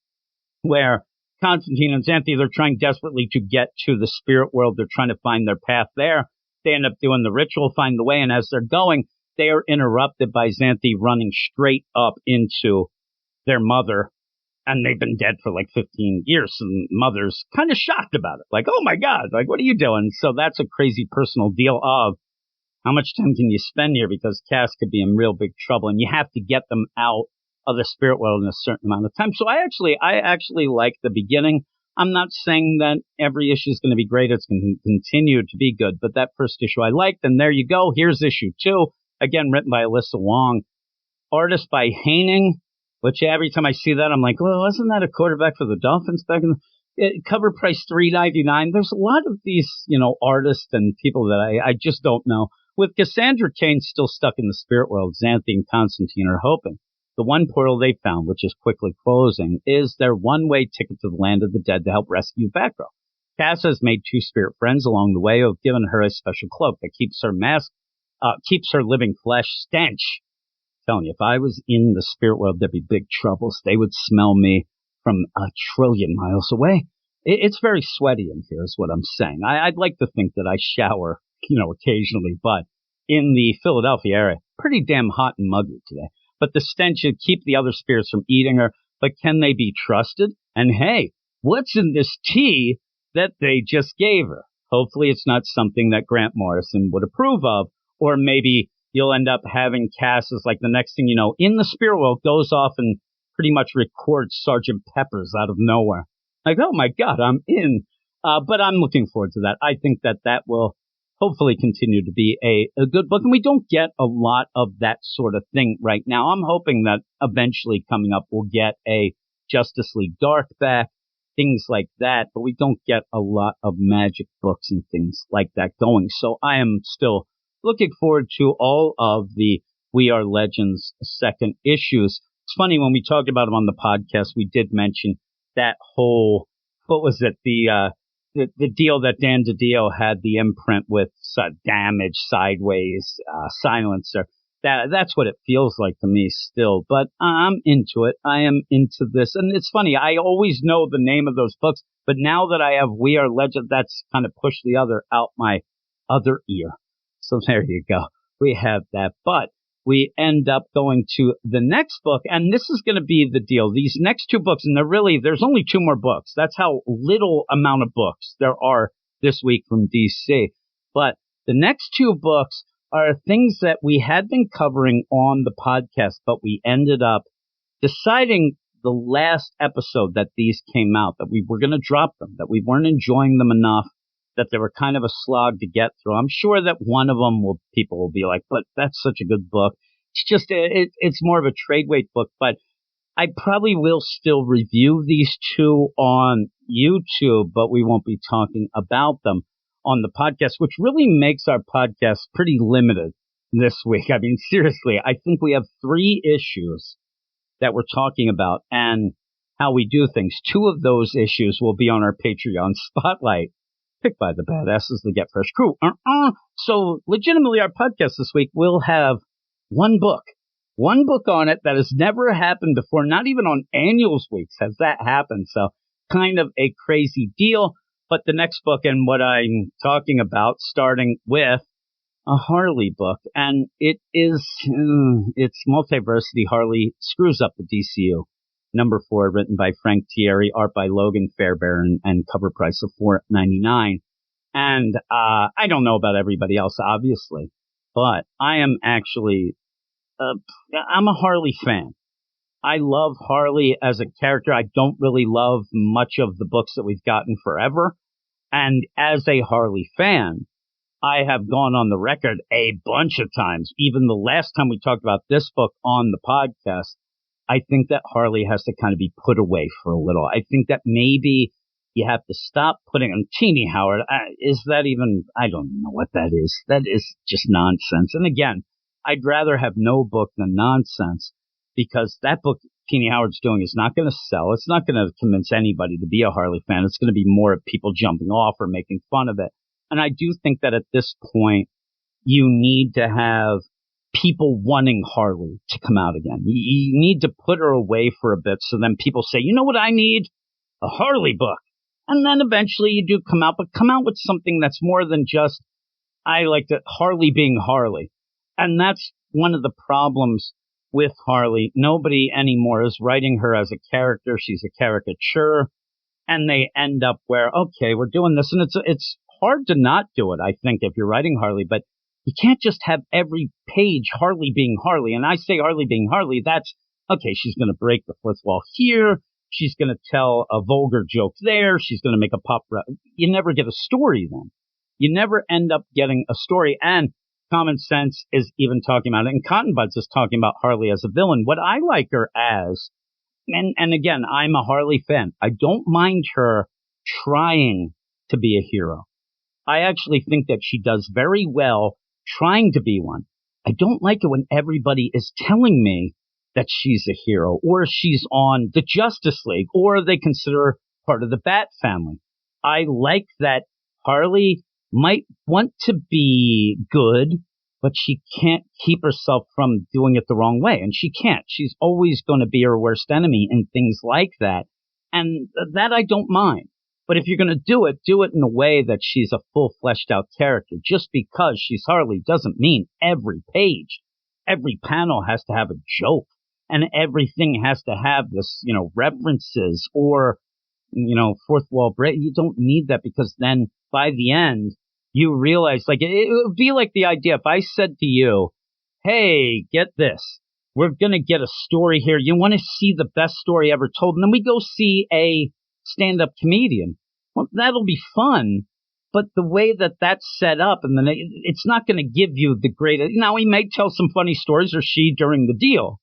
where Constantine and Xanthi, they're trying desperately to get to the spirit world. They're trying to find their path there. They end up doing the ritual, find the way. And as they're going, they are interrupted by Xanthi running straight up into their mother. And they've been dead for like 15 years. And mother's kind of shocked about it. Like, oh, my God, like, what are you doing? So that's a crazy personal deal of how much time can you spend here? Because Cass could be in real big trouble, and you have to get them out of the spirit world in a certain amount of time. So I actually like the beginning. I'm not saying that every issue is going to be great. It's going to continue to be good. But that first issue I liked, and there you go. Here's issue 2, again, written by Alyssa Wong. Artist by Haining, which every time I see that, I'm like, well, wasn't that a quarterback for the Dolphins back in the cover price $3.99? There's a lot of these, artists and people that I just don't know. With Cassandra Cain still stuck in the spirit world, Xanthi and Constantine are hoping the one portal they found, which is quickly closing, is their one-way ticket to the land of the dead to help rescue Batgirl. Cass has made 2 spirit friends along the way who have given her a special cloak that keeps her living flesh stench. I'm telling you, if I was in the spirit world, there'd be big troubles. They would smell me from 1 trillion miles away. It's very sweaty in here, is what I'm saying. I'd like to think that I shower occasionally, but in the Philadelphia area. Pretty damn hot and muggy today. But the stench should keep the other spirits from eating her. But can they be trusted? And hey, what's in this tea that they just gave her? Hopefully it's not something that Grant Morrison would approve of. Or maybe you'll end up having Cass as like the next thing you know, in the spirit world, goes off and pretty much records Sergeant Pepper's out of nowhere. Like, oh my God, I'm in. But I'm looking forward to that. I think that will hopefully continue to be a good book. And we don't get a lot of that sort of thing right now. I'm hoping that eventually coming up we'll get a Justice League Dark back, things like that. But we don't get a lot of magic books and things like that going. So I am still looking forward to all of the We Are Legends second issues. It's funny, when we talked about them on the podcast, we did mention that whole, what was it, the deal that Dan DiDio had the imprint with damaged sideways silencer. That's what it feels like to me still. But I'm into it. I am into this. And it's funny, I always know the name of those books, but now that I have We Are Legend, that's kind of pushed the other out my other ear. So there you go. We have that. But we end up going to the next book, and this is going to be the deal. These next two books, and there's only two more books. That's how little amount of books there are this week from DC. But the next two books are things that we had been covering on the podcast, but we ended up deciding the last episode that these came out that we were going to drop them, that we weren't enjoying them enough, that they were kind of a slog to get through. I'm sure that one of them people will be like, but that's such a good book. It's just, it's more of a trade weight book, but I probably will still review these two on YouTube, but we won't be talking about them on the podcast, which really makes our podcast pretty limited this week. I mean, seriously, I think we have 3 issues that we're talking about and how we do things. 2 of those issues will be on our Patreon Spotlight, picked by the badasses, the Get Fresh crew. So legitimately, our podcast this week will have one book on it that has never happened before. Not even on annuals weeks has that happened. So kind of a crazy deal. But the next book, and what I'm talking about, starting with a Harley book, and it's Multiversity Harley Screws Up the DCU. Number 4, written by Frank Thierry, art by Logan Fairbairn, and cover price of $4.99. And I don't know about everybody else, obviously, but I am actually I'm a Harley fan. I love Harley as a character. I don't really love much of the books that we've gotten forever. And as a Harley fan, I have gone on the record a bunch of times. Even the last time we talked about this book on the podcast, I think that Harley has to kind of be put away for a little. I think that maybe you have to stop putting on Teeny Howard. Is that even, I don't know what that is. That is just nonsense. And again, I'd rather have no book than nonsense, because that book Teeny Howard's doing is not going to sell. It's not going to convince anybody to be a Harley fan. It's going to be more of people jumping off or making fun of it. And I do think that at this point, you need to have people wanting Harley to come out again. You need to put her away for a bit, so then people say, you know what I need? A Harley book. And then eventually you do come out, but come out with something that's more than just, I like to, Harley being Harley. And that's one of the problems with Harley. Nobody anymore is writing her as a character. She's a caricature. And they end up where, okay, we're doing this. And it's hard to not do it, I think, if you're writing Harley. But you can't just have every page Harley being Harley. And I say Harley being Harley, that's, okay, she's going to break the fourth wall here. She's going to tell a vulgar joke there. She's going to make a pop. You never get a story then. You never end up getting a story. And Common Sense is even talking about it. And Cotton Buds is talking about Harley as a villain. What I like her as, and again, I'm a Harley fan. I don't mind her trying to be a hero. I actually think that she does very well trying to be one. I don't like it when everybody is telling me that she's a hero, or she's on the Justice League, or they consider her part of the Bat family. I like that Harley might want to be good, but she can't keep herself from doing it the wrong way. And she can't. She's always going to be her worst enemy and things like that. And that I don't mind. But if you're going to do it in a way that she's a full fleshed out character. Just because she's Harley doesn't mean every page, every panel has to have a joke, and everything has to have this, references or, fourth wall break. You don't need that, because then by the end, you realize, like, it would be like the idea if I said to you, hey, get this, we're going to get a story here. You want to see the best story ever told, and then we go see a stand-up comedian. Well, that'll be fun, but the way that that's set up, and then it's not going to give you the greatest. Now, he may tell some funny stories, or she, during the deal,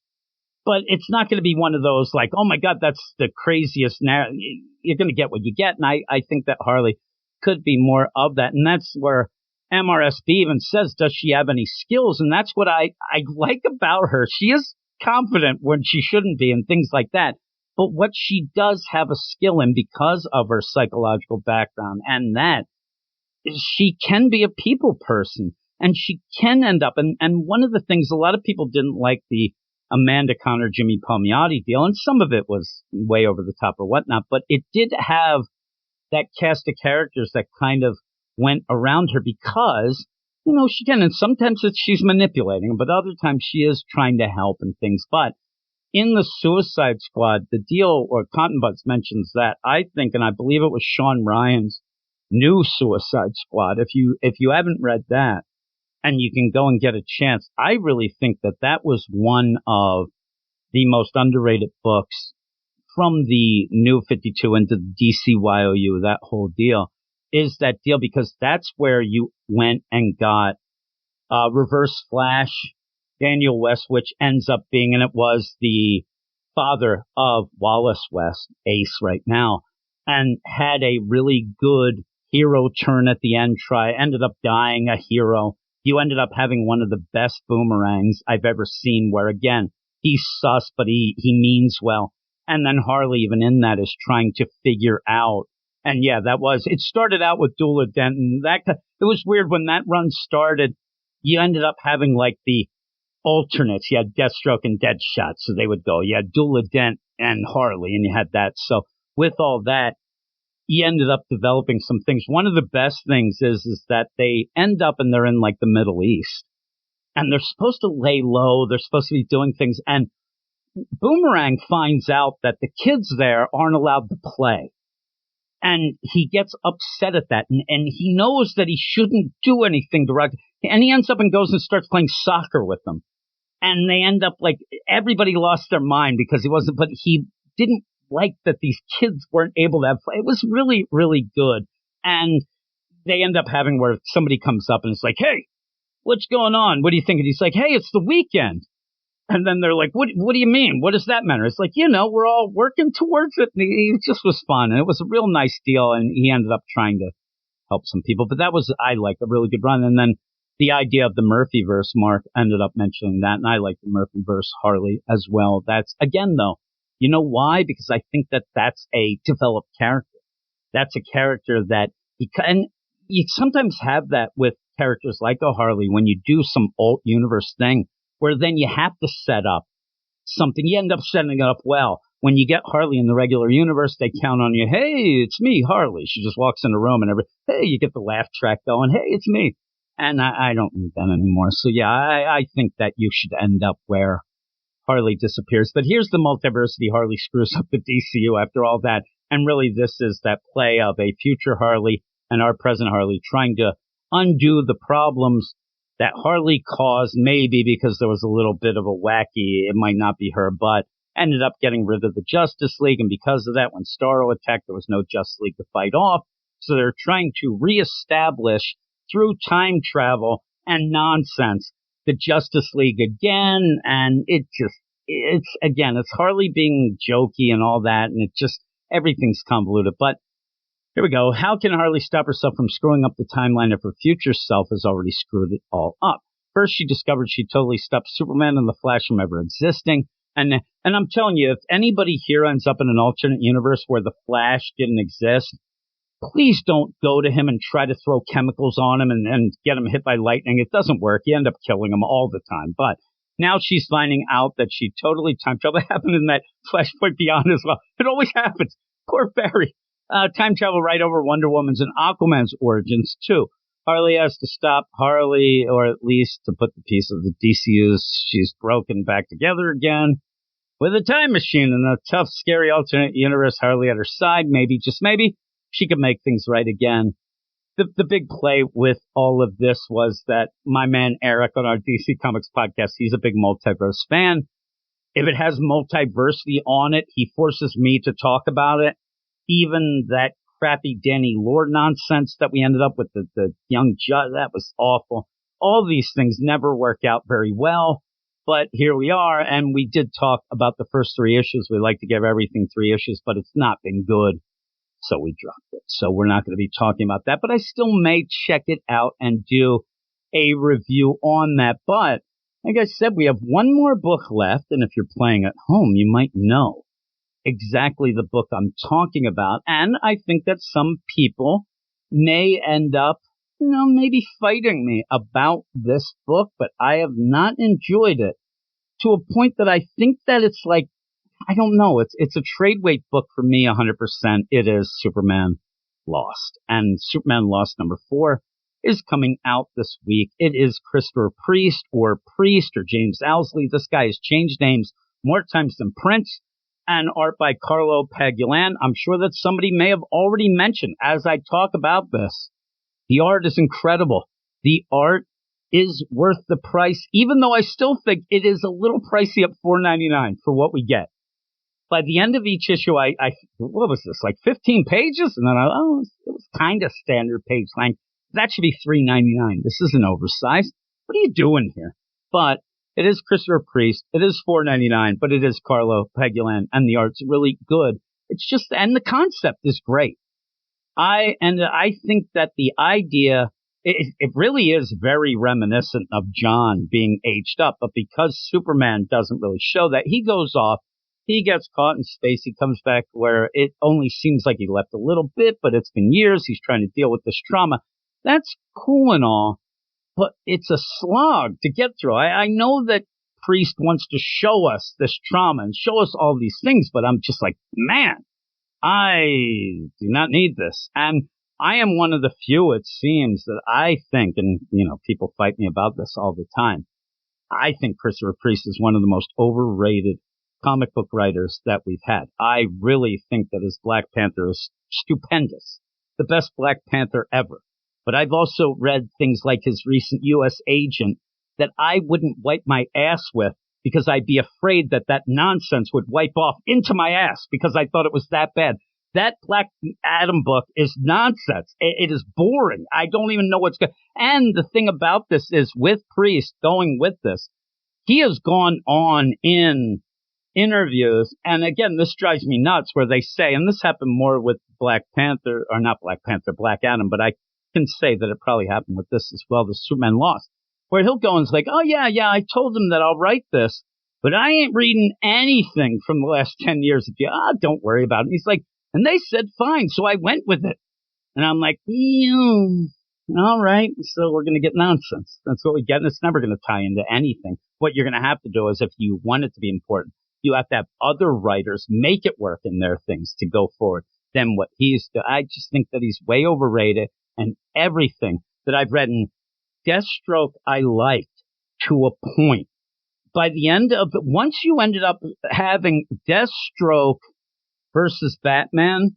but it's not going to be one of those like, oh my God, that's the craziest. You're going to get what you get, and I think that Harley could be more of that, and that's where MRSB even says, does she have any skills? And that's what I like about her. She is confident when she shouldn't be and things like that. But what she does have a skill in, because of her psychological background, and that is she can be a people person, and she can end up. And one of the things, a lot of people didn't like the Amanda Connor, Jimmy Palmiotti deal, and some of it was way over the top or whatnot, but it did have that cast of characters that kind of went around her, because, she can, and sometimes she's manipulating, but other times she is trying to help and things. But in the Suicide Squad, the deal, or Cotton Buds mentions that, I think, and I believe it was Sean Ryan's new Suicide Squad. If you haven't read that, and you can go and get a chance, I really think that was one of the most underrated books from the New 52 into the DCYOU, that whole deal, is that deal, because that's where you went and got Reverse Flash, Daniel West, which ends up being, and it was the father of Wallace West, Ace right now, and had a really good hero turn at the end, ended up dying a hero. You ended up having one of the best boomerangs I've ever seen, where, again, he's sus, but he means well. And then Harley, even in that, is trying to figure out. And yeah, it started out with Dula Dent, and it was weird when that run started. You ended up having like the alternates. You had Deathstroke and Deadshot, so they would go. You had Dula Dent and Harley, and you had that. So with all that, you ended up developing some things. One of the best things is that they end up and they're in like the Middle East, and they're supposed to lay low. They're supposed to be doing things, and Boomerang finds out that the kids there aren't allowed to play. And he gets upset at that, and he knows that he shouldn't do anything direct. And he ends up and goes and starts playing soccer with them. And they end up like, everybody lost their mind because but he didn't like that these kids weren't able to have play. It was really, really good. And they end up having where somebody comes up and it's like, hey, what's going on? What do you think? And he's like, hey, it's the weekend. And then they're like, what do you mean? What does that matter? It's like, we're all working towards it. And it just was fun. And it was a real nice deal. And he ended up trying to help some people. But that was, I like, a really good run. And then the idea of the Murphyverse, Mark ended up mentioning that. And I like the Murphyverse, Harley, as well. That's, again, though, you know why? Because I think that's a developed character. That's a character that and you sometimes have that with characters like a Harley when you do some alt universe thing, where then you have to set up something. You end up setting it up well. When you get Harley in the regular universe, they count on you. Hey, it's me, Harley. She just walks in the room and hey, you get the laugh track going. Hey, it's me. And I don't need that anymore. So yeah, I think that you should end up where Harley disappears. But here's the multiversity. Harley screws up the DCU after all that. And really, this is that play of a future Harley and our present Harley trying to undo the problems that Harley caused, maybe because there was a little bit of a wacky, it might not be her, but ended up getting rid of the Justice League. And because of that, when Starro attacked, there was no Justice League to fight off. So they're trying to reestablish through time travel and nonsense the Justice League again. And it's Harley being jokey and all that. And everything's convoluted. But here we go. How can Harley stop herself from screwing up the timeline if her future self has already screwed it all up? First, she discovered she totally stopped Superman and the Flash from ever existing. And I'm telling you, if anybody here ends up in an alternate universe where the Flash didn't exist, please don't go to him and try to throw chemicals on him and get him hit by lightning. It doesn't work. You end up killing him all the time. But now she's finding out that she totally time traveled. It happened in that Flashpoint Beyond as well. It always happens. Poor Barry. Time travel right over Wonder Woman's and Aquaman's origins, too. Harley has to stop Harley, or at least to put the piece of the DCUs she's broken back together again. With a time machine and a tough, scary alternate universe Harley at her side, maybe, just maybe, she could make things right again. The big play with all of this was that my man Eric on our DC Comics podcast, he's a big multiverse fan. If it has multiversity on it, he forces me to talk about it. Even that crappy Danny Lord nonsense that we ended up with, the young judge, that was awful. All these things never work out very well. But here we are, and we did talk about the first 3 issues. We like to give everything 3 issues, but it's not been good, so we dropped it. So we're not going to be talking about that, but I still may check it out and do a review on that. But like I said, we have one more book left, and if you're playing at home, you might know exactly the book I'm talking about. And I think that some people may end up maybe fighting me about this book, but I have not enjoyed it to a point that I think that it's like, I don't know, it's a trade weight book for me 100%. It is Superman Lost. And Superman Lost number 4 is coming out this week. It is Christopher Priest or James Owsley. This guy has changed names more times than Prince. And art by Carlo Pagulan. I'm sure that somebody may have already mentioned as I talk about this. The art is incredible. The art is worth the price, even though I still think it is a little pricey at $4.99 for what we get. By the end of each issue, I what was this, like 15 pages? And then it was kind of standard page length. That should be $3.99. This isn't oversized. What are you doing here? But it is Christopher Priest. It is $4.99, but it is Carlo Pagulan, and the art's really good. It's just, and the concept is great. I think that the idea, it really is very reminiscent of John being aged up, but because Superman doesn't really show that, he goes off, he gets caught in space, he comes back where it only seems like he left a little bit, but it's been years, he's trying to deal with this trauma. That's cool and all, but it's a slog to get through. I know that Priest wants to show us this trauma and show us all these things, but I'm just like, man, I do not need this. And I am one of the few, it seems, that I think, and, people fight me about this all the time, I think Christopher Priest is one of the most overrated comic book writers that we've had. I really think that his Black Panther is stupendous. The best Black Panther ever. But I've also read things like his recent U.S. agent that I wouldn't wipe my ass with, because I'd be afraid that nonsense would wipe off into my ass because I thought it was that bad. That Black Adam book is nonsense. It is boring. I don't even know what's good. And the thing about this is, with Priest going with this, he has gone on in interviews, and again, this drives me nuts, where they say, and this happened more with Black Panther, or not Black Panther, Black Adam, but I can say that it probably happened with this as well, the Superman Lost, where he'll go and is like, oh yeah, I told him that I'll write this, but I ain't reading anything from the last 10 years of you. Don't worry about it. And he's like, and they said fine, so I went with it. And I'm like, all right, so we're going to get nonsense. That's what we get, and it's never going to tie into anything. What you're going to have to do is, if you want it to be important, you have to have other writers make it work in their things to go forward than what he's doing. I just think that he's way overrated, and everything that I've read in Deathstroke I liked to a point. By the end of it, once you ended up having Deathstroke versus Batman,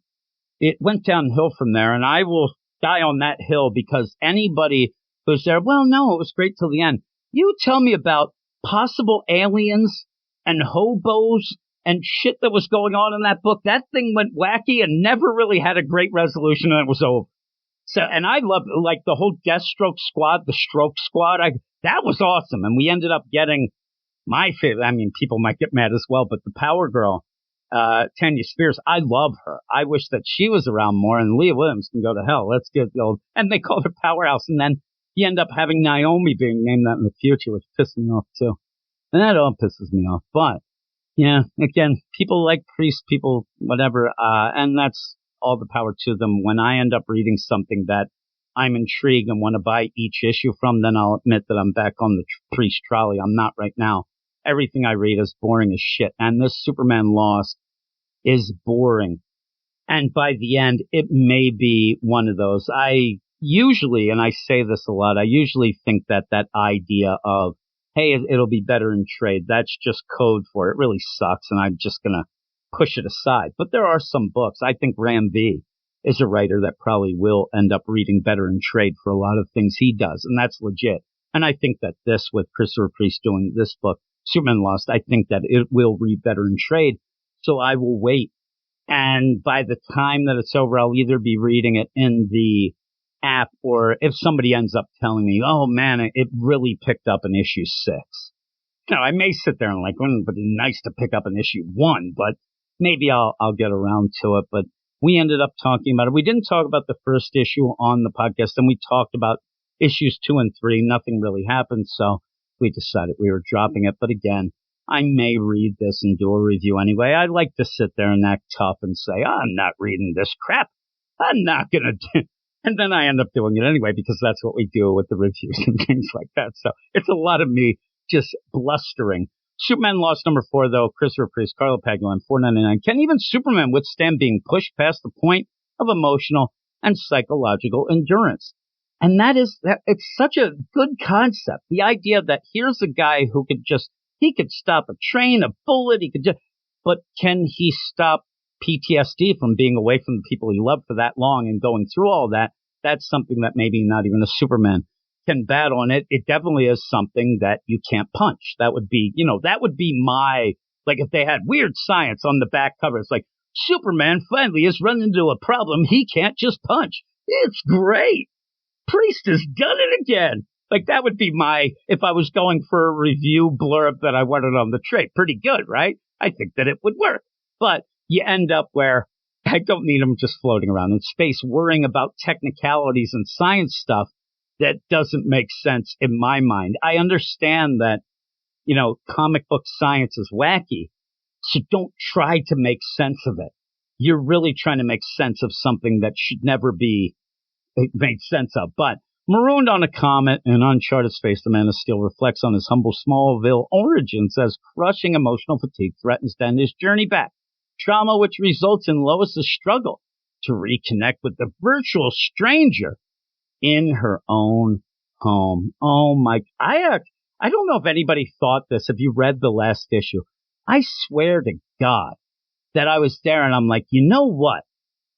it went downhill from there, and I will die on that hill, because anybody who's there, well, no, it was great till the end. You tell me about possible aliens and hobos and shit that was going on in that book. That thing went wacky and never really had a great resolution, and it was over. So, and I love, like, the whole Deathstroke squad, the Stroke squad. That was awesome. And we ended up getting my favorite. I mean, people might get mad as well, but the Power Girl, Tanya Spears, I love her. I wish that she was around more, and Leah Williams can go to hell. Let's get the old, and they called her Powerhouse. And then you end up having Naomi being named that in the future, which pissed me off too. And that all pisses me off. But yeah, again, people like Priest, people, whatever, and that's all the power to them. When I end up reading something that I'm intrigued and want to buy each issue from, then I'll admit that I'm back on the Priest trolley. I'm not right now. Everything I read is boring as shit. And this Superman Lost is boring. And by the end, it may be one of those. I usually, and I say this a lot, I usually think that idea of, hey, it'll be better in trade, that's just code for it. It really sucks, and I'm just going to push it aside. But there are some books. I think Ram V is a writer that probably will end up reading better in trade for a lot of things he does, and that's legit. And I think that this, with Christopher Priest doing this book, Superman Lost, I think that it will read better in trade. So I will wait. And by the time that it's over, I'll either be reading it in the app, or if somebody ends up telling me, oh man, it really picked up in issue 6. I may sit there and wouldn't it be nice to pick up an issue 1, but maybe I'll get around to it. But we ended up talking about it. We didn't talk about the first issue on the podcast, and we talked about issues 2 and 3. Nothing really happened, so we decided we were dropping it. But again, I may read this and do a review anyway. I like to sit there and act tough and say, I'm not reading this crap. I'm not going to do. And then I end up doing it anyway, because that's what we do with the reviews and things like that. So it's a lot of me just blustering. Superman Lost number 4, though, Christopher Priest, Carlo Paglan, $4.99. Can even Superman withstand being pushed past the point of emotional and psychological endurance? And it's such a good concept. The idea that here's a guy who he could stop a train, a bullet, but can he stop PTSD from being away from the people he loved for that long and going through all that? That's something that maybe not even a Superman can battle. And it definitely is something that you can't punch. That would be, my, if they had Weird Science on the back cover, it's like, Superman finally has run into a problem he can't just punch. It's great. Priest has done it again. That would be if I was going for a review blurb that I wanted on the trade. Pretty good, right? I think that it would work. But you end up where I don't need them just floating around in space, worrying about technicalities and science stuff that doesn't make sense in my mind. I understand that, comic book science is wacky, so don't try to make sense of it. You're really trying to make sense of something that should never be made sense of. But marooned on a comet in uncharted space, the Man of Steel reflects on his humble Smallville origins as crushing emotional fatigue threatens to end his journey back. Trauma which results in Lois's struggle to reconnect with the virtual stranger in her own home. Oh my, I don't know if anybody thought this, if you read the last issue. I swear to God that I was there and I'm like, you know what?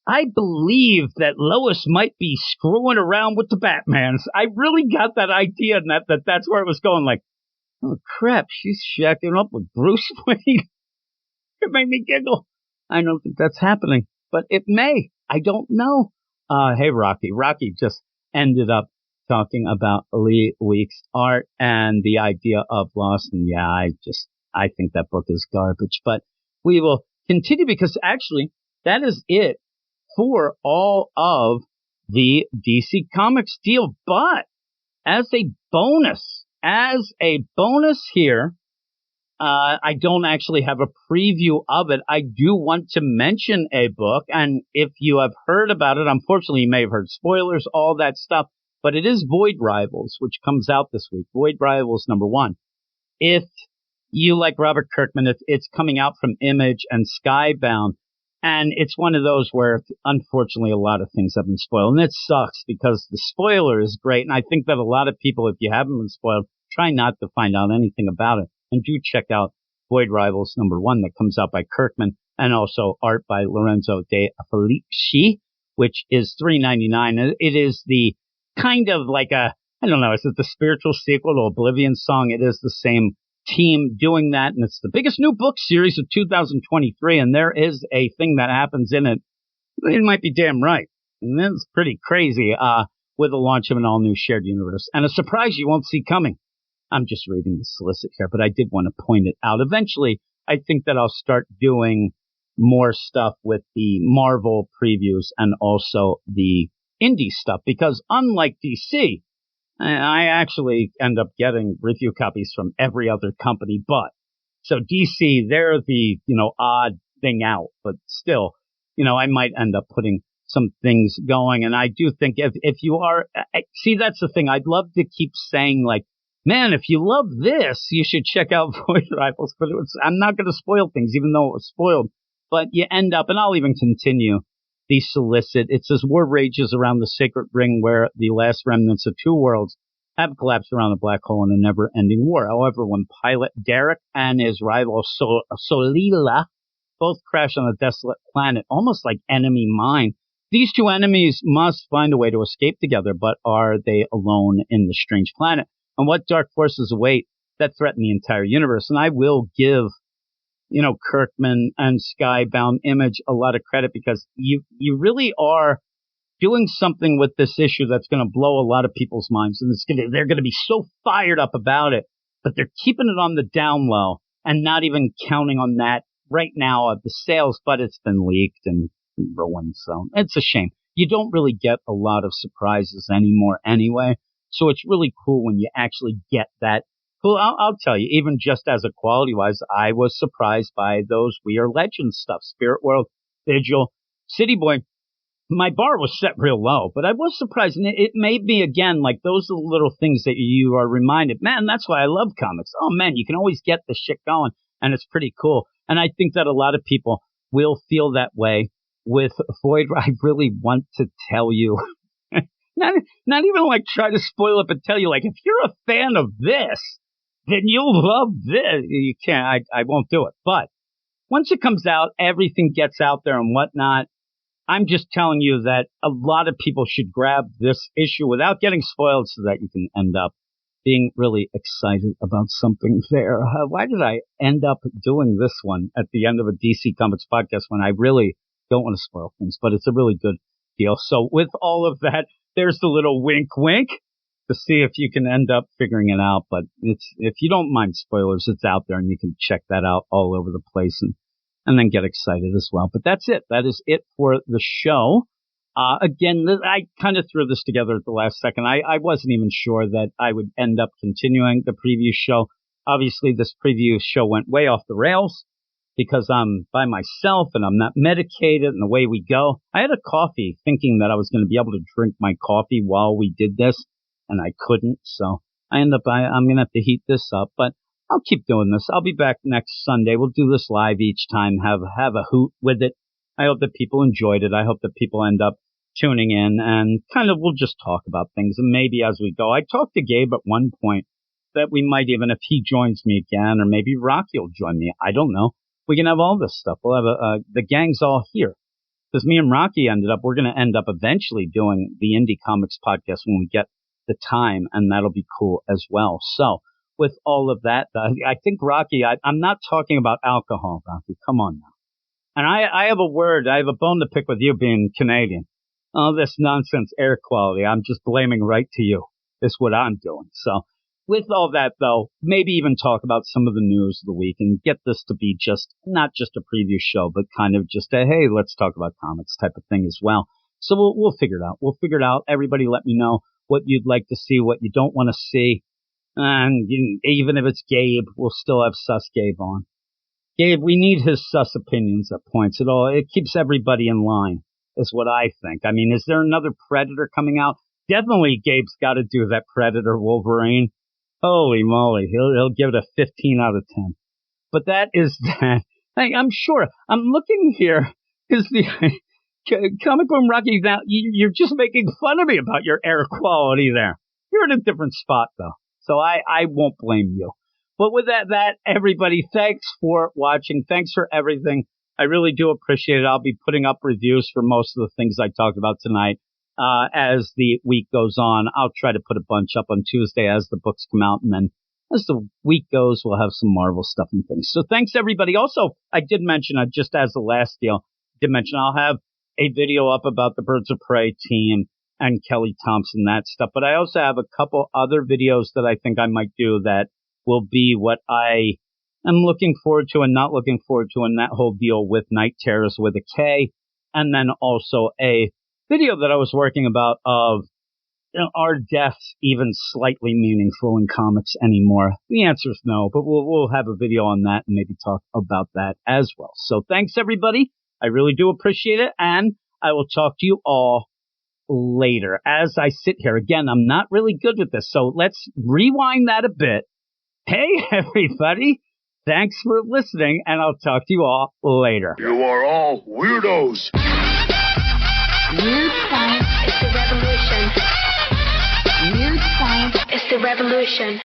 I believe that Lois might be screwing around with the Batmans. I really got that idea, and that's where it was going. Oh crap, she's shacking up with Bruce Wayne. It made me giggle. I don't think that's happening, but it may. I don't know. Hey, Rocky. Rocky just ended up talking about Lee Week's art and the idea of Lost. And yeah, I think that book is garbage, but we will continue because actually that is it for all of the DC Comics deal. But as a bonus here, I don't actually have a preview of it. I do want to mention a book, and if you have heard about it, unfortunately you may have heard spoilers, all that stuff, but it is Void Rivals, which comes out this week. Void Rivals number 1. If you like Robert Kirkman, it's coming out from Image and Skybound. And it's one of those where, unfortunately, a lot of things have been spoiled. And it sucks because the spoiler is great. And I think that a lot of people, if you haven't been spoiled, try not to find out anything about it. And do check out Void Rivals number 1 that comes out by Kirkman and also art by Lorenzo De Felici, which is $3.99. It is the kind of like I don't know, is it the spiritual sequel to Oblivion Song? It is the same team doing that, and it's the biggest new book series of 2023, and there is a thing that happens in it. It might be damn right. And it's pretty crazy with the launch of an all-new shared universe, and a surprise you won't see coming. I'm just reading the solicit here, but I did want to point it out. Eventually, I think that I'll start doing more stuff with the Marvel previews and also the indie stuff, because unlike DC, I actually end up getting review copies from every other company, but so DC, they're the, odd thing out, but still, I might end up putting some things going. And I do think if you are, see, that's the thing. I'd love to keep saying man, if you love this, you should check out Void Rivals, but I'm not going to spoil things, even though it was spoiled, but you end up, and I'll even continue the solicit. It says war rages around the sacred ring where the last remnants of two worlds have collapsed around a black hole in a never-ending war. However, when pilot Derek and his rival Solila both crash on a desolate planet, almost like enemy mine, these two enemies must find a way to escape together, but are they alone in the strange planet? And what dark forces await that threaten the entire universe? And I will give, Kirkman and Skybound Image a lot of credit, because you really are doing something with this issue that's going to blow a lot of people's minds, and they're going to be so fired up about it, but they're keeping it on the down low and not even counting on that right now of the sales, but it's been leaked and ruined, so it's a shame. You don't really get a lot of surprises anymore anyway, so it's really cool when you actually get that. Well, I'll tell you, even just as a quality-wise, I was surprised by those We Are Legends stuff. Spirit World, Vigil, City Boy. My bar was set real low, but I was surprised. And it made me, again, like those are the little things that you are reminded. Man, that's why I love comics. Oh, man, you can always get the shit going, and it's pretty cool. And I think that a lot of people will feel that way with Void. I really want to tell you, not even like try to spoil it, but tell you, like, if you're a fan of this, then you'll love this. You can't, I won't do it. But once it comes out, everything gets out there and whatnot. I'm just telling you that a lot of people should grab this issue without getting spoiled so that you can end up being really excited about something there. Why did I end up doing this one at the end of a DC Comics podcast when I really don't want to spoil things? But it's a really good deal. So with all of that, there's the little wink wink to see if you can end up figuring it out. But if you don't mind spoilers, it's out there and you can check that out all over the place and then get excited as well. But that's it. That is it for the show. Again, I kind of threw this together at the last second. I wasn't even sure that I would end up continuing the preview show. Obviously, this preview show went way off the rails because I'm by myself and I'm not medicated and away we go. I had a coffee thinking that I was going to be able to drink my coffee while we did this, and I couldn't. So I'm going to have to heat this up, but I'll keep doing this. I'll be back next Sunday. We'll do this live each time, have a hoot with it. I hope that people enjoyed it. I hope that people end up tuning in and kind of we'll just talk about things. And maybe as we go, I talked to Gabe at one point that we might even, if he joins me again, or maybe Rocky will join me. I don't know. We can have all this stuff. We'll have the gang's all here. Because me and Rocky we're going to end up eventually doing the Indie Comics podcast when we get the time, and that'll be cool as well. So with all of that, I think, Rocky, I'm not talking about alcohol, Rocky. Come on now. And I have a bone to pick with you being Canadian. All this nonsense air quality, I'm just blaming right to you. Is what I'm doing. So with all that, though, maybe even talk about some of the news of the week and get this to be not just a preview show, but kind of just a, hey, let's talk about comics type of thing as well. So we'll figure it out. We'll figure it out. Everybody let me know what you'd like to see, what you don't want to see. And even if it's Gabe, we'll still have Sus Gabe on. Gabe, we need his sus opinions at points. It keeps everybody in line, is what I think. I mean, is there another Predator coming out? Definitely Gabe's got to do that Predator Wolverine. Holy moly, he'll give it a 15 out of 10. But that is that. I'm sure. I'm looking here. Is the Comic Boom Rocky, now you're just making fun of me about your air quality there. You're in a different spot, though. So I won't blame you. But with that, everybody, thanks for watching. Thanks for everything. I really do appreciate it. I'll be putting up reviews for most of the things I talked about tonight as the week goes on. I'll try to put a bunch up on Tuesday as the books come out. And then as the week goes, we'll have some Marvel stuff and things. So thanks, everybody. Also, I did mention, just as the last deal, I'll have a video up about the Birds of Prey team and Kelly Thompson, that stuff. But I also have a couple other videos that I think I might do that will be what I am looking forward to and not looking forward to, and that whole deal with Night Terrors with a K. And then also a video that I was working about of, are deaths even slightly meaningful in comics anymore? The answer is no, but we'll have a video on that and maybe talk about that as well. So thanks, everybody. I really do appreciate it, and I will talk to you all later. As I sit here, again, I'm not really good with this, so let's rewind that a bit. Hey, everybody. Thanks for listening, and I'll talk to you all later. You are all weirdos. Weird science is the revolution. Weird science is the revolution.